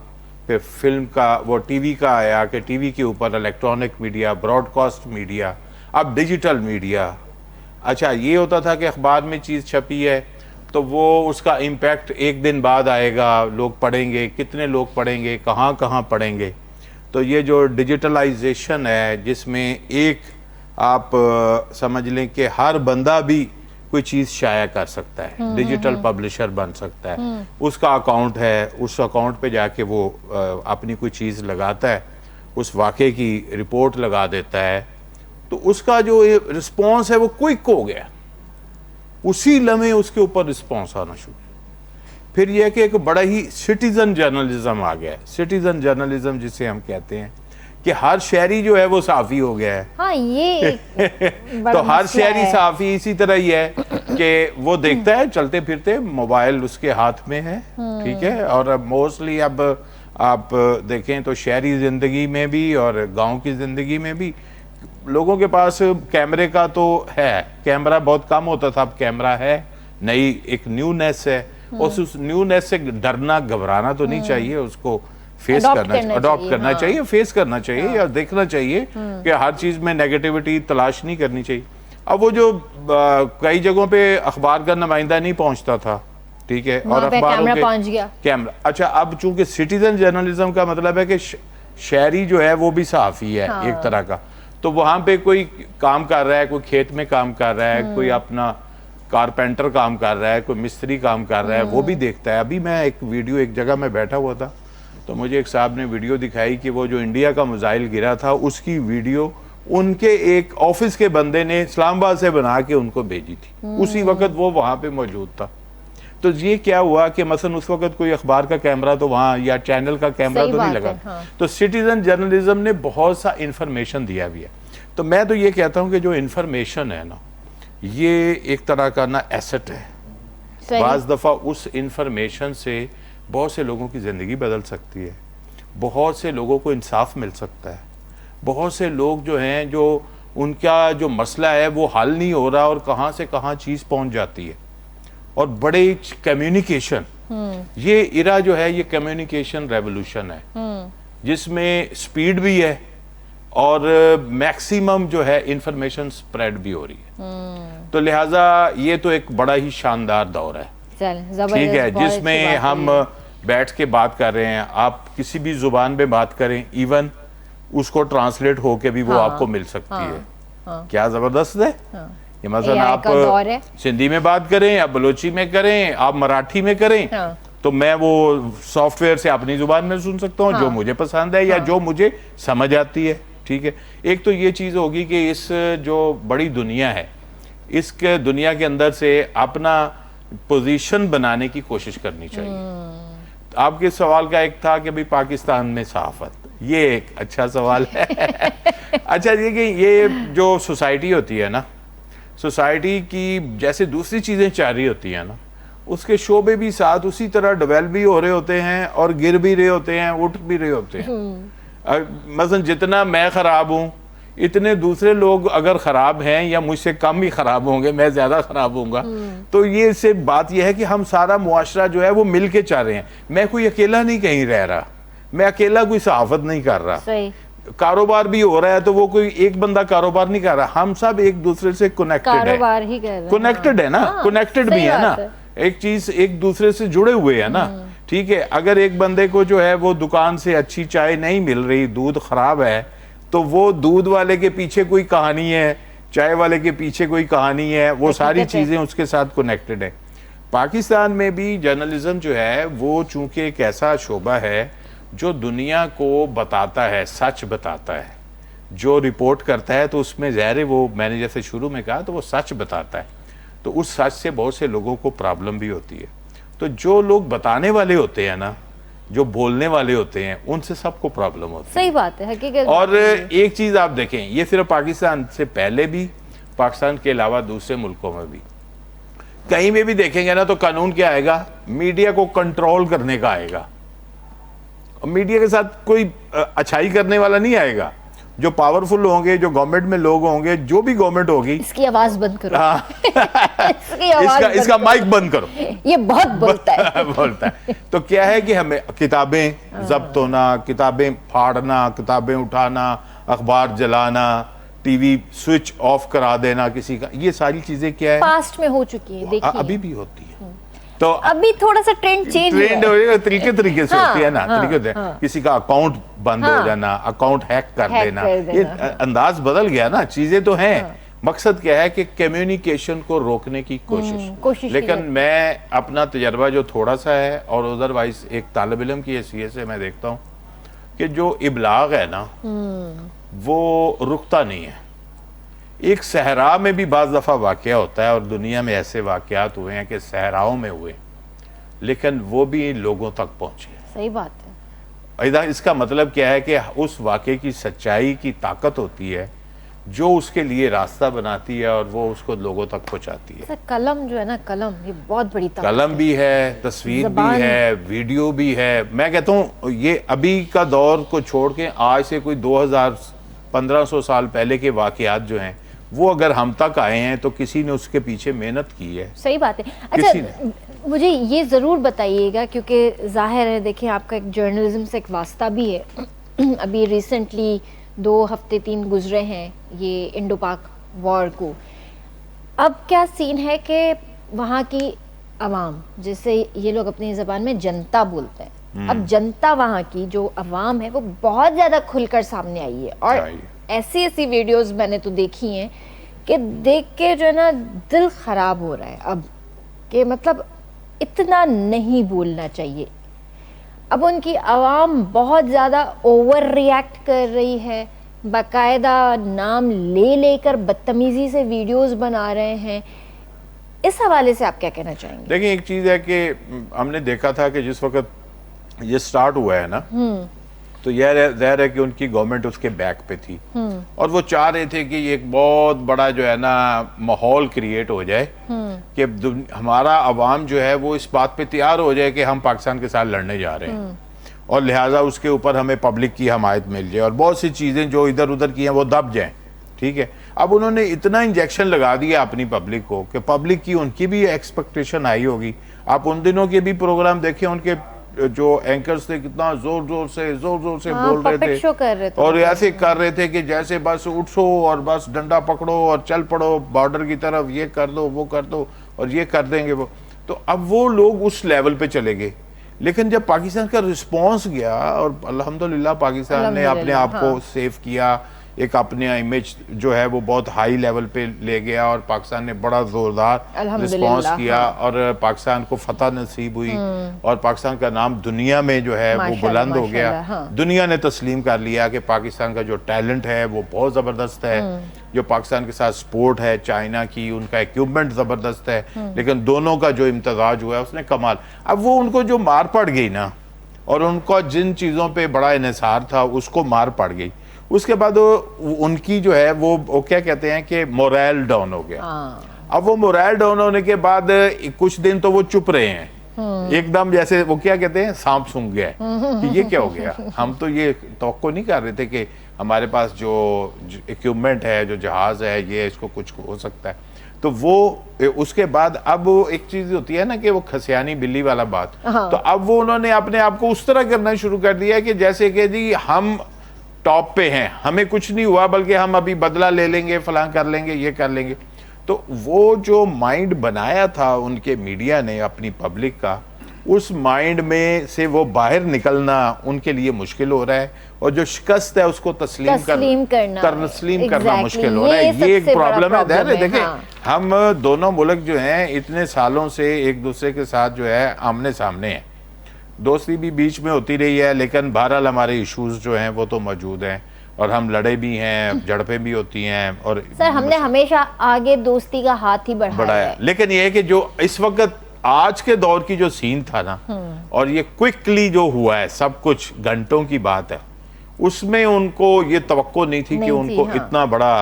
फिर फिल्म का वो टीवी का आया कि टीवी के ऊपर इलेक्ट्रॉनिक मीडिया, ब्रॉडकास्ट मीडिया, अब डिजिटल मीडिया। अच्छा, ये होता था कि अखबार में चीज़ छपी है तो वो उसका इम्पैक्ट एक दिन बाद आएगा, लोग पढ़ेंगे, कितने लोग पढ़ेंगे, कहाँ कहाँ पढ़ेंगे। तो ये जो डिजिटलाइजेशन है, जिसमें एक आप समझ लें कि हर बंदा भी कोई चीज़ शाया कर सकता है, डिजिटल पब्लिशर बन सकता है, उसका अकाउंट है, उस अकाउंट पे जाके वो अपनी कोई चीज़ लगाता है, उस वाक़े की रिपोर्ट लगा देता है, तो उसका जो रिस्पॉन्स है वो क्विक हो गया, उसी लम्हे उसके ऊपर रिस्पॉन्स आना शुरू। फिर यह कि एक बड़ा ही सिटीज़न जर्नलिज्म आ गया है। सिटीज़न जर्नलिज्म जिसे हम कहते हैं कि हर शहरी जो है वो साफ़ी हो गया है। हाँ, ये तो हर शहरी साफ़ी इसी तरह ही है कि वो देखता है, चलते फिरते मोबाइल उसके हाथ में है, ठीक है। और अब मोस्टली अब आप देखें तो शहरी ज़िंदगी में भी और गांव की ज़िंदगी में भी लोगों के पास कैमरे का तो है, कैमरा बहुत कम होता था, अब कैमरा है, नई एक न्यूनेस है, और उस न्यूनेस से डरना घबराना तो नहीं चाहिए, उसको फेस करना चाहिए, अडॉप्ट करना चाहिए, फेस करना चाहिए या देखना चाहिए कि हर चीज़ में नेगेटिविटी तलाश नहीं करनी चाहिए। अब वो जो कई जगहों पे अखबार का नुमाइंदा नहीं पहुंचता था, ठीक है, और अखबारों के पहुंच गया कैमरा। अच्छा, अब चूंकि सिटीजन जर्नलिज्म का मतलब है कि शहरी जो है वो भी सहाफ़ी है एक तरह का, तो वहाँ पे कोई काम कर रहा है, कोई खेत में काम कर रहा है, कोई अपना कारपेंटर काम कर रहा है, कोई मिस्त्री काम कर रहा है, वो भी देखता है। अभी मैं एक वीडियो एक जगह में बैठा हुआ था तो मुझे एक साहब ने वीडियो दिखाई कि वो जो इंडिया का मिसाइल गिरा था उसकी वीडियो उनके एक ऑफिस के बंदे ने इस्लामाबाद से बना के उनको भेजी थी, उसी वक्त वो वहाँ पे मौजूद था। तो ये क्या हुआ कि मसलन उस वक्त कोई अखबार का कैमरा तो वहाँ या चैनल का कैमरा तो नहीं लगा, तो सिटीजन जर्नलिज्म ने बहुत सा इंफॉर्मेशन दिया भी है। तो मैं तो ये कहता हूँ कि जो इंफॉर्मेशन है ना, ये एक तरह का ना एसेट है। बाज़ दफ़ा उस इंफॉर्मेशन से बहुत से लोगों की ज़िंदगी बदल सकती है, बहुत से लोगों को इंसाफ मिल सकता है, बहुत से लोग जो हैं जो उनका जो मसला है वो हल नहीं हो रहा और कहाँ से कहाँ चीज़ पहुँच जाती है। और बड़े कम्युनिकेशन, ये इरा जो है ये कम्युनिकेशन रेवोल्यूशन है, जिसमें स्पीड भी है और मैक्सिमम जो है इंफॉर्मेशन स्प्रेड भी हो रही है। तो लिहाजा ये तो एक बड़ा ही शानदार दौर है, ठीक है, जिसमें हम बैठ के बात कर रहे हैं, आप किसी भी जुबान पे बात करें, इवन उसको ट्रांसलेट होके भी वो आपको मिल सकती है। क्या जबरदस्त है। ये मसलन आप सिंधी में बात करें, आप बलोची में करें, आप मराठी में करें, तो मैं वो सॉफ्टवेयर से अपनी जुबान में सुन सकता हूँ जो मुझे पसंद है या जो मुझे समझ आती है, ठीक है। एक तो ये चीज़ होगी कि इस जो बड़ी दुनिया है, इसके दुनिया के अंदर से अपना पोजीशन बनाने की कोशिश करनी चाहिए। आपके सवाल का एक था कि भाई पाकिस्तान में सहाफत, ये एक अच्छा सवाल है। अच्छा, ये जो सोसाइटी होती है ना, सोसाइटी की जैसे दूसरी चीज़ें चाह रही होती हैं ना, उसके शोबे भी साथ उसी तरह डेवलप भी हो रहे होते हैं और गिर भी रहे होते हैं, उठ भी रहे होते हैं। मसलन जितना मैं ख़राब हूँ, इतने दूसरे लोग अगर ख़राब हैं या मुझसे कम ही ख़राब होंगे, मैं ज़्यादा ख़राब होऊंगा। तो ये से बात यह है कि हम सारा मुआशरा जो है वो मिल के चाह रहे हैं। मैं कोई अकेला नहीं कहीं रह रहा, मैं अकेला कोई सहाफत नहीं कर रहा। कारोबार भी हो रहा है तो वो कोई एक बंदा कारोबार नहीं कर रहा, हम सब एक दूसरे से कनेक्टेड है, कनेक्टेड है ना, कनेक्टेड भी है ना, एक चीज एक दूसरे से जुड़े हुए है ना, ठीक है। अगर एक बंदे को जो है वो दुकान से अच्छी चाय नहीं मिल रही, दूध खराब है, तो वो दूध वाले के पीछे कोई कहानी है, चाय वाले के पीछे कोई कहानी है, वो सारी चीजें उसके साथ कनेक्टेड है। पाकिस्तान में भी जर्नलिज्म जो है वो चूंकि एक ऐसा शोबा है जो दुनिया को बताता है, सच बताता है, जो रिपोर्ट करता है तो उसमें ज़ाहिर है वो, मैंने जैसे शुरू में कहा, तो वो सच बताता है, तो उस सच से बहुत से लोगों को प्रॉब्लम भी होती है। तो जो लोग बताने वाले होते हैं ना, जो बोलने वाले होते हैं, उनसे सबको प्रॉब्लम होती है। सही बात है, हकीकत। और एक चीज आप देखें, ये सिर्फ पाकिस्तान से पहले भी, पाकिस्तान के अलावा दूसरे मुल्कों में भी, कहीं में भी देखेंगे ना तो कानून क्या आएगा, मीडिया को कंट्रोल करने का आएगा। और मीडिया के साथ कोई अच्छाई करने वाला नहीं आएगा। जो पावरफुल होंगे, जो गवर्नमेंट में लोग होंगे, जो भी गवर्नमेंट होगी, इसकी आवाज बंद करो। इसका माइक बंद करो, ये बहुत बोलता है। बोलता है। तो क्या है कि हमें किताबें जब्त होना, किताबें फाड़ना, किताबें उठाना, अखबार जलाना, टीवी स्विच ऑफ करा देना किसी का, ये सारी चीजें क्या है, पास्ट में हो चुकी है, देखिए अभी भी होती है। तो अभी थोड़ा सा ट्रेंड चेंज तरीके से होती है ना, तरीके से किसी का अकाउंट बंद हो जाना, अकाउंट हैक कर देना, ये अंदाज बदल गया ना, चीजें तो हैं। मकसद क्या है कि कम्युनिकेशन को रोकने की कोशिश। लेकिन मैं अपना तजर्बा जो थोड़ा सा है, और अदरवाइज एक तालिब इल्म की हैसियत से मैं देखता हूँ कि जो इबलाग है ना वो रुकता नहीं है। एक सहरा में भी बाज़ दफ़ा वाक़या होता है, और दुनिया में ऐसे वाक़यात हुए हैं कि सहराओं में हुए, लेकिन वो भी लोगों तक पहुँचे। सही बात है। इसका मतलब क्या है कि उस वाक़े की सच्चाई की ताकत होती है जो उसके लिए रास्ता बनाती है और वो उसको लोगों तक पहुँचाती है। कलम जो है ना, कलम, ये बहुत बड़ी ताकत कलम भी है, तस्वीर भी है, वीडियो भी है। मैं कहता हूँ ये अभी का दौर को छोड़ के आज से कोई 1500 साल पहले के वाक़यात जो हैं, वो अगर हम तक आए हैं तो किसी ने उसके पीछे मेहनत की है। सही बात है। अच्छा, मुझे ये ज़रूर बताइएगा, क्योंकि जाहिर है देखिए आपका एक जर्नलिज्म से एक वास्ता भी है। अभी रिसेंटली 2 हफ्ते 3 गुजरे हैं ये इंडो पाक वॉर को। अब क्या सीन है कि वहाँ की अवाम, जिसे ये लोग अपनी ज़बान में जनता बोलते हैं, अब जनता वहाँ की जो अवाम है वो बहुत ज़्यादा खुलकर सामने आई है। और ऐसी ऐसी वीडियोस मैंने तो देखी हैं कि देख के जो है ना दिल ख़राब हो रहा है अब, कि मतलब इतना नहीं बोलना चाहिए। अब उनकी आवाम बहुत ज़्यादा ओवर रिएक्ट कर रही है, बाकायदा नाम ले लेकर बदतमीज़ी से वीडियोस बना रहे हैं। इस हवाले से आप क्या कहना चाहेंगे? देखिए, एक चीज़ है कि हमने देखा था कि जिस वक्त ये स्टार्ट हुआ है ना, तो यह ज़ाहिर है कि उनकी गवर्नमेंट उसके बैक पे थी, और वो चाह रहे थे कि एक बहुत बड़ा जो है ना माहौल क्रिएट हो जाए कि हमारा अवाम जो है वो इस बात पे तैयार हो जाए कि हम पाकिस्तान के साथ लड़ने जा रहे हैं, और लिहाजा उसके ऊपर हमें पब्लिक की हमायत मिल जाए और बहुत सी चीज़ें जो इधर उधर की हैं वो दब जाएं। ठीक है, अब उन्होंने इतना इंजेक्शन लगा दिया अपनी पब्लिक को कि पब्लिक की उनकी भी एक्सपेक्टेशन आई होगी। आप उन दिनों के भी प्रोग्राम देखें, उनके जो एंकर्स थे कितना जोर जोर से बोल रहे थे, और ऐसे कर रहे थे कि जैसे बस उठो और बस डंडा पकड़ो और चल पड़ो बॉर्डर की तरफ, ये कर दो वो कर दो और ये कर देंगे वो। तो अब वो लोग उस लेवल पे चले गए। लेकिन जब पाकिस्तान का रिस्पांस गया, और अल्हम्दुलिल्लाह पाकिस्तान ने अपने आप को सेव किया, एक अपने इमेज जो है वो बहुत हाई लेवल पे ले गया, और पाकिस्तान ने बड़ा जोरदार रिस्पांस किया, और पाकिस्तान को फतह नसीब हुई, और पाकिस्तान का नाम दुनिया में जो है वो बुलंद हो गया। दुनिया ने तस्लीम कर लिया कि पाकिस्तान का जो टैलेंट है वो बहुत ज़बरदस्त है, जो पाकिस्तान के साथ स्पोर्ट है चाइना की, उनका इक्विपमेंट ज़बरदस्त है, लेकिन दोनों का जो इम्तजाज हुआ है उसने कमाल। अब वो उनको जो मार पड़ गई ना, और उनका जिन चीज़ों पर बड़ा इन्हिसार था उसको मार पड़ गई, उसके बाद उनकी जो है वो क्या कहते हैं कि मोरल डाउन हो गया। अब वो मोरल डाउन होने के बाद कुछ दिन तो वो चुप रहे हैं, एकदम जैसे वो क्या कहते हैं सांप सूंघ गया कि ये क्या हो गया। हम तो ये तवक्को नहीं कर रहे थे कि हमारे पास जो इक्विपमेंट है, जो जहाज है, ये इसको कुछ हो सकता है। तो वो उसके बाद अब एक चीज होती है ना कि वो खसियानी बिल्ली वाला बात, तो अब वो उन्होंने अपने आप को उस तरह करना शुरू कर दिया कि जैसे कि जी हम टॉप पे हैं, हमें कुछ नहीं हुआ, बल्कि हम अभी बदला ले लेंगे, फलां कर लेंगे, ये कर लेंगे। तो वो जो माइंड बनाया था उनके मीडिया ने अपनी पब्लिक का, उस माइंड में से वो बाहर निकलना उनके लिए मुश्किल हो रहा है, और जो शिकस्त है उसको तस्लीम करना मुश्किल हो रहा है। ये एक प्रॉब्लम है। देखिए, हम दोनों मुल्क जो हैं इतने सालों से एक दूसरे के साथ जो है आमने सामने हैं, दोस्ती भी बीच में होती रही है, लेकिन बहरहाल हमारे इश्यूज जो हैं वो तो मौजूद हैं, और हम लड़े भी हैं, झड़पें भी होती हैं। और सर हमने हमेशा आगे दोस्ती का हाथ ही बढ़ाया है। लेकिन ये है कि जो इस वक्त आज के दौर की जो सीन था ना, और ये क्विकली जो हुआ है, सब कुछ घंटों की बात है, उसमें उनको ये तवक्को नहीं थी कि उनको इतना बड़ा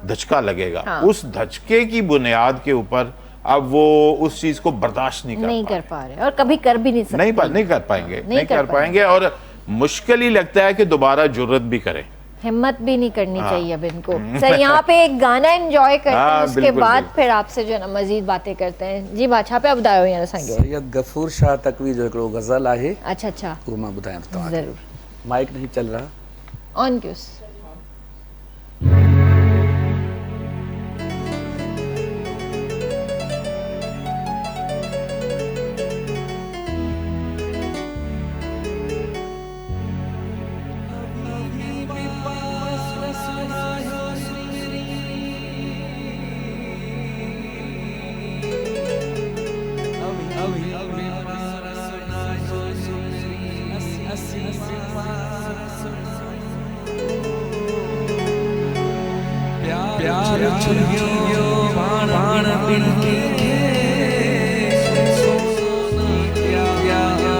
धचका लगेगा। उस धचके की बुनियाद के ऊपर अब वो उस चीज को बर्दाश्त नहीं कर पा रहे, और कभी कर भी नहीं सकते। नहीं कर पाएंगे, और मुश्किल ही लगता है कि दोबारा जुर्रत भी करें। हिम्मत भी नहीं करनी चाहिए अब इनको। सर यहाँ पे एक गाना एंजॉय करते हैं, उसके बाद फिर आपसे जो है ना मजीद बातें करते हैं। जी बादशाह पे अब दायो यहाँ संगे सैयद गफूर शाह तकवी जो एकड़ो गज़ल आहे। अच्छा वो मैं बुधायां तो जरूर। माइक नहीं चल रहा, ऑन क्यों? प्यार छुड़ियो बाण बिनती के सोना क्या हो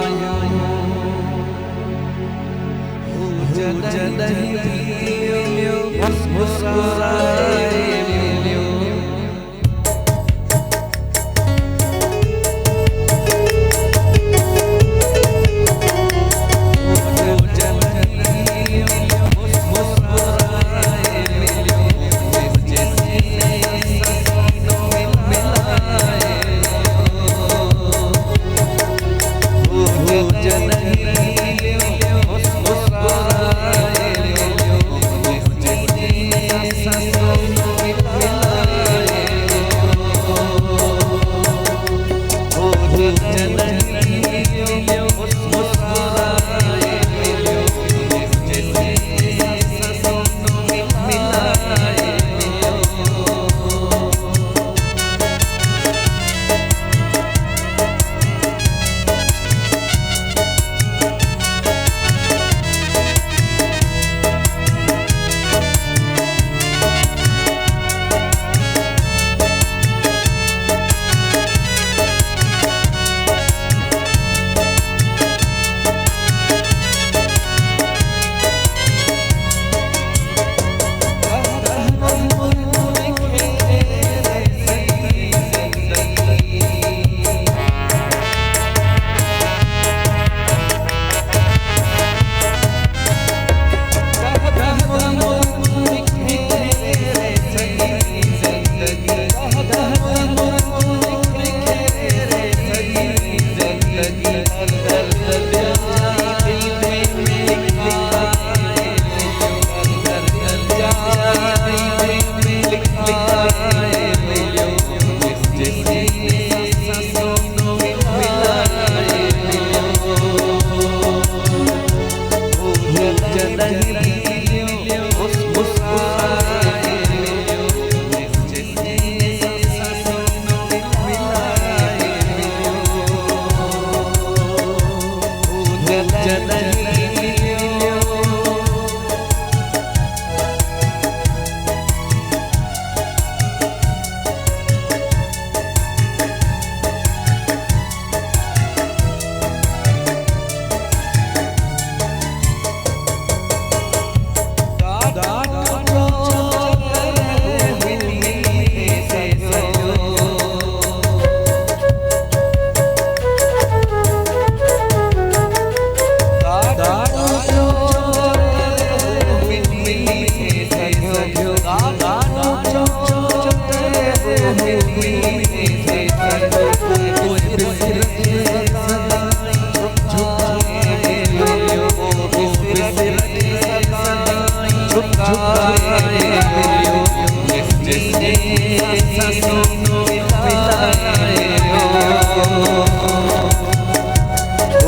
जदहियो मुस्कुराए मिलियो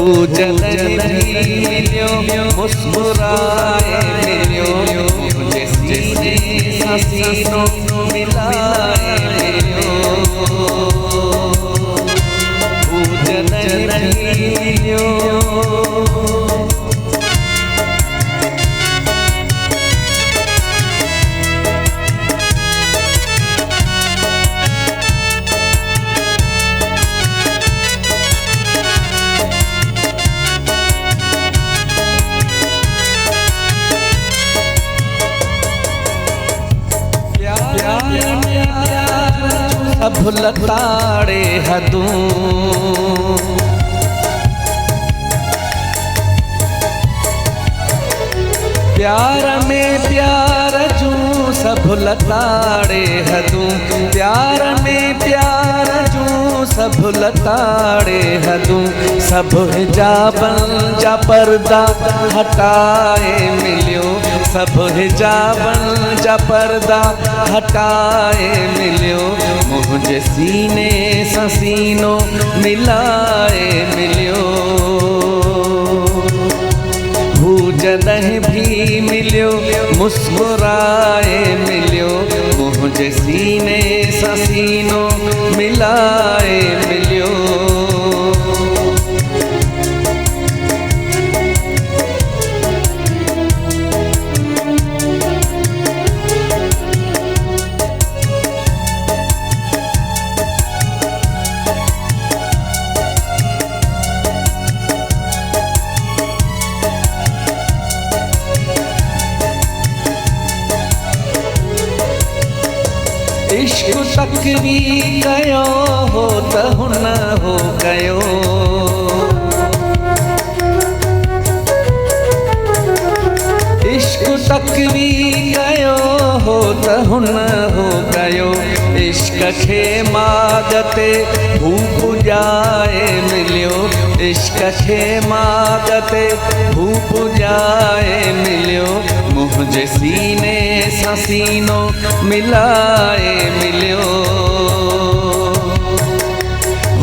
भूजल भी मिलियो मुस्कुराए मिलियो मुझे सीने सा सीनों मिलाए मिलियो भूजल भी मिलियो सब लताड़े हदूं प्यार में प्यार जूं सब लताड़े हदूं प्यार में प्यार जूं सब लताड़े हदूं सब हिजाबन जा पर्दा हटाए मिलियो सब हिजाबन जा पर्दा हटाए मिलियो मुझे सीने सा सीनों मिलाए मिलियो भूजल भी मिलियो मुस्कुराए मिलियो मुझे सीने सा सीनों मिलाए मिलियो इश्क तकवी कयो हो त हुन हो गयो इश्क तकवी कयो हो त हुन हो गयो इश्क खे मागते हू पुॼाए मिलियो इश्क खे मागते हू पुॼाए मिलियो मुझे सीने सा सीनों मिलाए मिलियो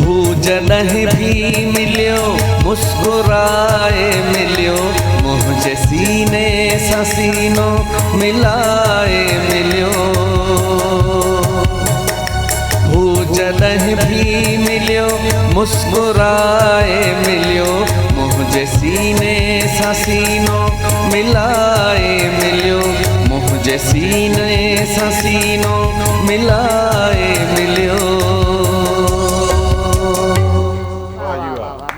भूजल भी मिलियो मुस्कुराए मिलियो मुझे सीने सा सीनों मिलाए मिलियो भूजल भी मिलियो मुस्कुराए मिलियो मुझे सीने सा सीनों मिलाए मिलियो मुझे सीने सा सीनों मिलाए मिलियो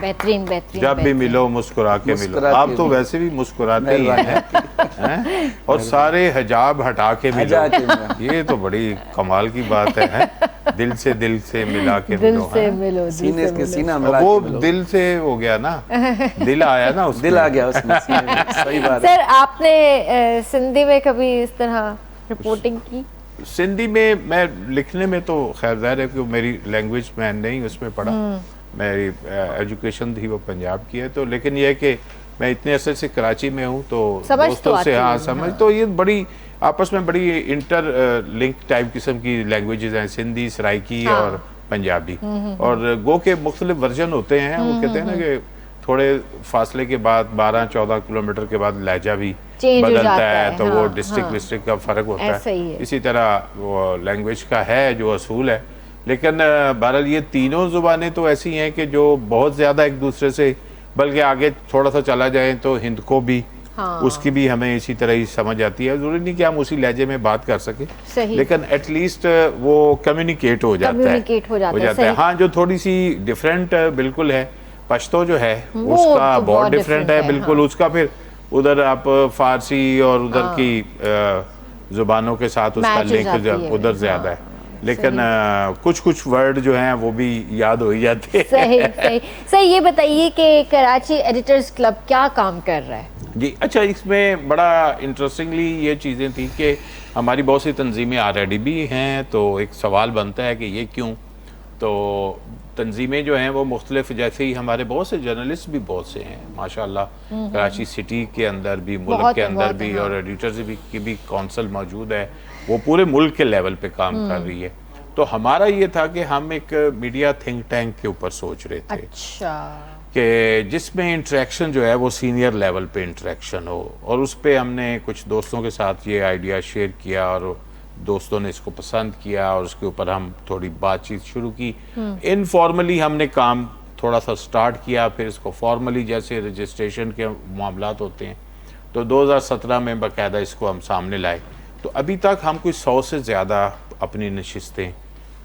बेहतरीन बेहतरीन जब भी बेहतरीन। मिलो मुस्कुरा के मिलो मुस्कुरा आप के तो मिलो। वैसे भी मुस्कुराते ही हैं और सारे हिजाब हटा के मिलो हटा के मिलो। ये तो बड़ी कमाल की बात है दिल से मिला के दिल मिलो से हैं? मिलो दिल सीने से के मिलो। सीना मिला वो के मिलो। दिल से हो गया ना दिल आया ना उसमें दिल आ गया उसमें सीने में, सही बात है। सर आपने सिंधी में कभी इस तरह रिपोर्टिंग की सिंधी में मैं लिखने में तो खैर ज़ाहिर है कि मेरी लैंग्वेज मैं नहीं उसमें पढ़ा मेरी एजुकेशन थी वो पंजाब की है तो लेकिन ये है कि मैं इतने अरसे से कराची में हूँ तो समझ तो दोस्तों आती से हाँ है, समझ हाँ। तो ये बड़ी आपस में बड़ी इंटर लिंक टाइप किस्म की लैंग्वेजेस हैं सिंधी सराइकी हाँ। और पंजाबी और गो के मुख्तलिफ वर्जन होते हैं वो कहते हैं ना कि थोड़े फासले के बाद 12-14 किलोमीटर के बाद लहजा भी Change हो बदलता जाता है है, तो हाँ, वो डिस्ट्रिक्ट हाँ। विस्ट्रिक्ट का फ़र्क होता ऐसा ही है। इसी तरह वो लैंग्वेज का है जो असूल है लेकिन बहरहाल ये तीनों ज़ुबानें तो ऐसी हैं कि जो बहुत ज़्यादा एक दूसरे से बल्कि आगे थोड़ा सा चला जाए तो हिंद को भी हाँ। उसकी भी हमें इसी तरह ही समझ आती है जरूरी नहीं कि हम उसी लहजे में बात कर सकें सही। लेकिन एटलीस्ट वो कम्युनिकेट हो जाता है Communicate हो जाता है, सही। हाँ जो थोड़ी सी डिफरेंट बिल्कुल है पश्तो जो है वो उसका तो बहुत बहुत डिफरेंट different है है, बिल्कुल हाँ। उसका फिर उधर आप फारसी और उधर हाँ। की जुबानों के साथ उसका Match हो जाती लिंक है, उधर हाँ। ज्यादा है लेकिन कुछ वर्ड जो हैं वो भी याद हो ही जाते हैं सही सही सही ये बताइए कि कराची एडिटर्स क्लब क्या काम कर रहा है जी अच्छा इसमें बड़ा इंटरेस्टिंगली ये चीज़ें थी कि हमारी बहुत सी तंजीमें ऑलरेडी भी हैं तो एक सवाल बनता है कि ये क्यों तो तंजीमें जो हैं वो मुख्तलिफ जैसे ही हमारे बहुत से जर्नलिस्ट भी बहुत से हैं माशाल्लाह कराची सिटी के अंदर भी मुल्क बहुत के है, अंदर बहुत भी है, और हाँ। एडिटर्स की भी कौंसल मौजूद है वो पूरे मुल्क के लेवल पे काम कर रही है तो हमारा ये था कि हम एक मीडिया थिंक टैंक के ऊपर सोच रहे थे अच्छा कि जिसमें इंटरेक्शन जो है वो सीनियर लेवल पे इंटरेक्शन हो, और उस पे हमने कुछ दोस्तों के साथ ये आइडिया शेयर किया और दोस्तों ने इसको पसंद किया और उसके ऊपर हम थोड़ी बातचीत शुरू की। इनफॉर्मली हमने काम थोड़ा सा स्टार्ट किया, फिर इसको फॉर्मली जैसे रजिस्ट्रेशन के मामलात होते हैं तो 2017 में बाकायदा इसको हम सामने लाए। तो अभी तक हम कोई 100 से ज़्यादा अपनी नशिस्तें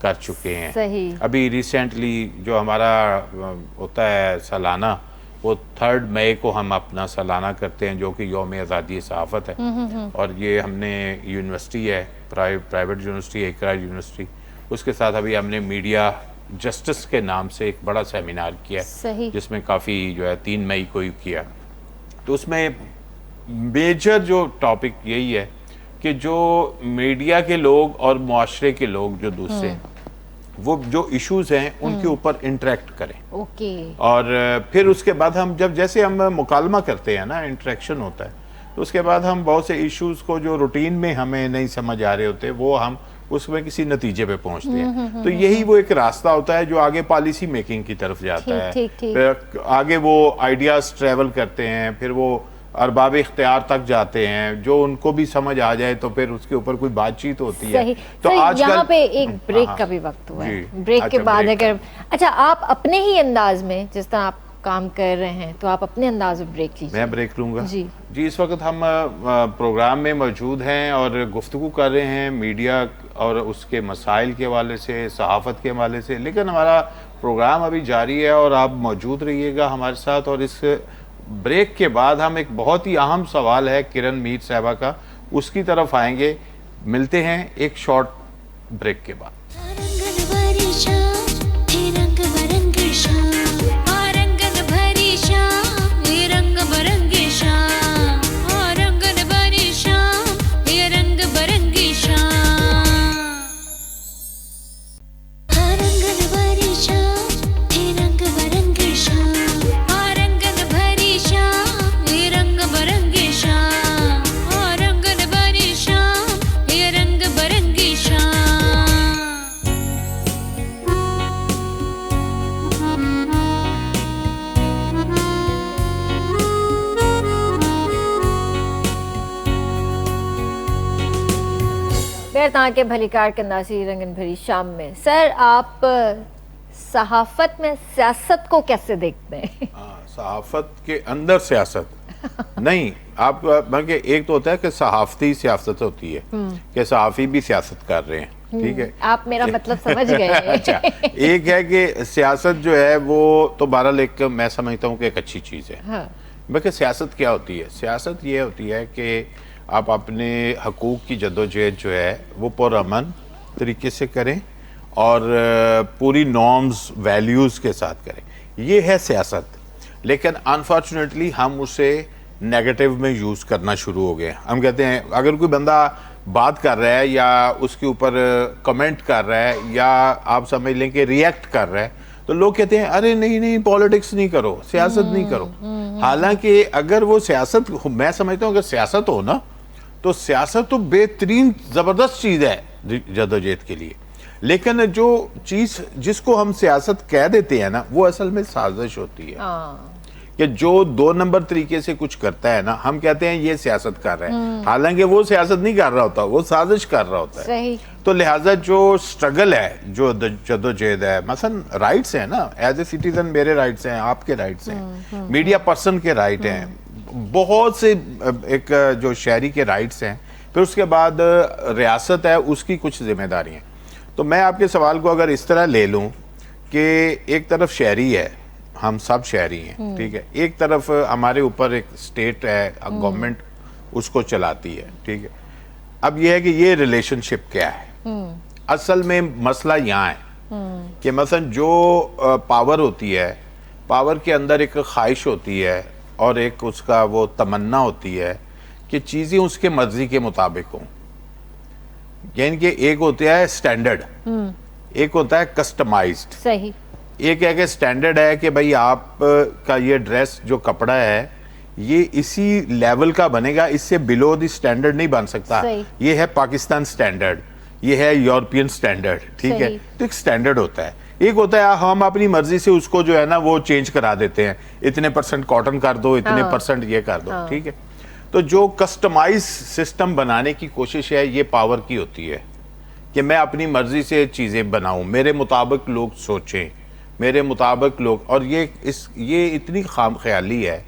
कर चुके हैं। सही। अभी रिसेंटली जो हमारा होता है सालाना, वो 3 मई को हम अपना सालाना करते हैं, जो कि यौम आज़ादी सहाफ़त है। और ये हमने यूनिवर्सिटी है, प्राइवेट यूनिवर्सिटी है, इकरा यूनिवर्सिटी, उसके साथ अभी हमने मीडिया जस्टिस के नाम से एक बड़ा सेमिनार किया, जिसमें काफ़ी जो है 3 मई को ही किया। तो उसमें मेजर जो टॉपिक यही है कि जो मीडिया के लोग और मुआशरे के लोग जो दूसरे हैं, वो जो इश्यूज हैं उनके ऊपर इंटरेक्ट करें। ओके। और फिर उसके बाद हम जैसे हम मुकालमा करते हैं ना, इंटरेक्शन होता है, तो उसके बाद हम बहुत से इश्यूज को जो रूटीन में हमें नहीं समझ आ रहे होते, वो हम उसमें किसी नतीजे पे पहुंचते हैं। तो यही वो एक रास्ता होता है जो आगे पॉलिसी मेकिंग की तरफ जाता है। फिर आगे वो आइडियाज ट्रेवल करते हैं, फिर वो अरबाब इख्तियार तक जाते हैं, जो उनको भी समझ आ जाए तो फिर उसके ऊपर कोई बातचीत होती है। तो आज यहाँ पे एक ब्रेक का भी वक्त हुआ है। ब्रेक के बाद अगर अच्छा आप अपने ही अंदाज में जिस तरह आप काम कर रहे हैं, तो आप अपने अंदाज में ब्रेक लीजिए। मैं ब्रेक लूँगा जी। इस वक्त हम प्रोग्राम में मौजूद हैं और गुफ्तगू कर रहे हैं मीडिया और उसके मसाइल के हवाले से, सहाफ़त के हवाले से, लेकिन हमारा प्रोग्राम अभी जारी है और आप मौजूद रहिएगा हमारे साथ। और इस ब्रेक के बाद हम एक बहुत ही अहम सवाल है किरण मीर साहबा का, उसकी तरफ आएंगे। मिलते हैं एक शॉर्ट ब्रेक के बाद। ताकि भलीकार कंदासी रंगन भरी शाम में। सर, आप सहाफत में सियासत को कैसे देखते हैं? सहाफत के अंदर सियासत नहीं, आप बल्कि एक तो होता है कि सहाफती सियासत होती है कि सहाफी भी सियासत कर रहे हैं, ठीक है, आप मेरा मतलब समझ गए। अच्छा, एक है कि सियासत जो है वो तो बहरहाल एक मैं समझता हूँ कि एक अच्छी चीज़ है। हाँ। बल्कि सियासत क्या होती है? सियासत ये होती है कि आप अपने हकूक़ की जद्दोजहद जो है वो पुरअमन तरीके से करें और पूरी नॉर्म्स वैल्यूज़ के साथ करें, ये है सियासत। लेकिन अनफॉर्चुनेटली हम उसे नेगेटिव में यूज़ करना शुरू हो गए। हम कहते हैं अगर कोई बंदा बात कर रहा है या उसके ऊपर कमेंट कर रहा है या आप समझ लें कि रिएक्ट कर रहा है, तो लोग कहते हैं अरे नहीं नहीं पॉलिटिक्स नहीं करो, सियासत नहीं करो। हालांकि अगर वो सियासत, मैं समझता हूँ अगर सियासत हो ना, तो सियासत तो बेहतरीन ज़बरदस्त चीज़ है जद्दोजहद के लिए। लेकिन जो चीज़ जिसको हम सियासत कह देते हैं ना, वो असल में साजिश होती है। कि जो 2 नंबर तरीके से कुछ करता है ना, हम कहते हैं ये सियासत कर रहा है, हालांकि वो सियासत नहीं कर रहा होता, वो साजिश कर रहा होता है। सही। तो लिहाजा जो स्ट्रगल है, जो जद्दोजहद है, मसलन राइट्स है ना, एज ए सिटीजन मेरे राइट्स हैं, आपके राइट्स हैं, मीडिया पर्सन के राइट हैं, बहुत से एक जो शहरी के राइट्स हैं, फिर उसके बाद रियासत है उसकी कुछ जिम्मेदारी हैं। तो मैं आपके सवाल को अगर इस तरह ले लूँ कि एक तरफ शहरी है, हम सब शहरी हैं, ठीक है, एक तरफ हमारे ऊपर एक स्टेट है, गवर्नमेंट उसको चलाती है, ठीक है। अब यह है कि ये रिलेशनशिप क्या है? असल में मसला यहाँ है कि मसलन जो पावर होती है, पावर के अंदर एक ख्वाहिश होती है और एक उसका वो तमन्ना होती है कि चीज़ें उसके मर्जी के मुताबिक हों। यानी कि एक होता है स्टैंडर्ड, एक होता है कस्टमाइज्ड। सही। एक है कि स्टैंडर्ड है कि भाई आप का ये ड्रेस जो कपड़ा है ये इसी लेवल का बनेगा, इससे बिलो द स्टैंडर्ड नहीं बन सकता। ये है पाकिस्तान स्टैंडर्ड, ये है यूरोपियन स्टैंडर्ड, ठीक है। तो एक स्टैंडर्ड होता है, एक होता है हम अपनी मर्जी से उसको जो है ना वो चेंज करा देते हैं, इतने % कॉटन कर दो, इतने % ये कर दो, ठीक है। तो जो कस्टमाइज सिस्टम बनाने की कोशिश है ये पावर की होती है कि मैं अपनी मर्जी से चीज़ें बनाऊं, मेरे मुताबिक लोग सोचें, मेरे मुताबिक लोग, और ये इतनी खाम ख्याली है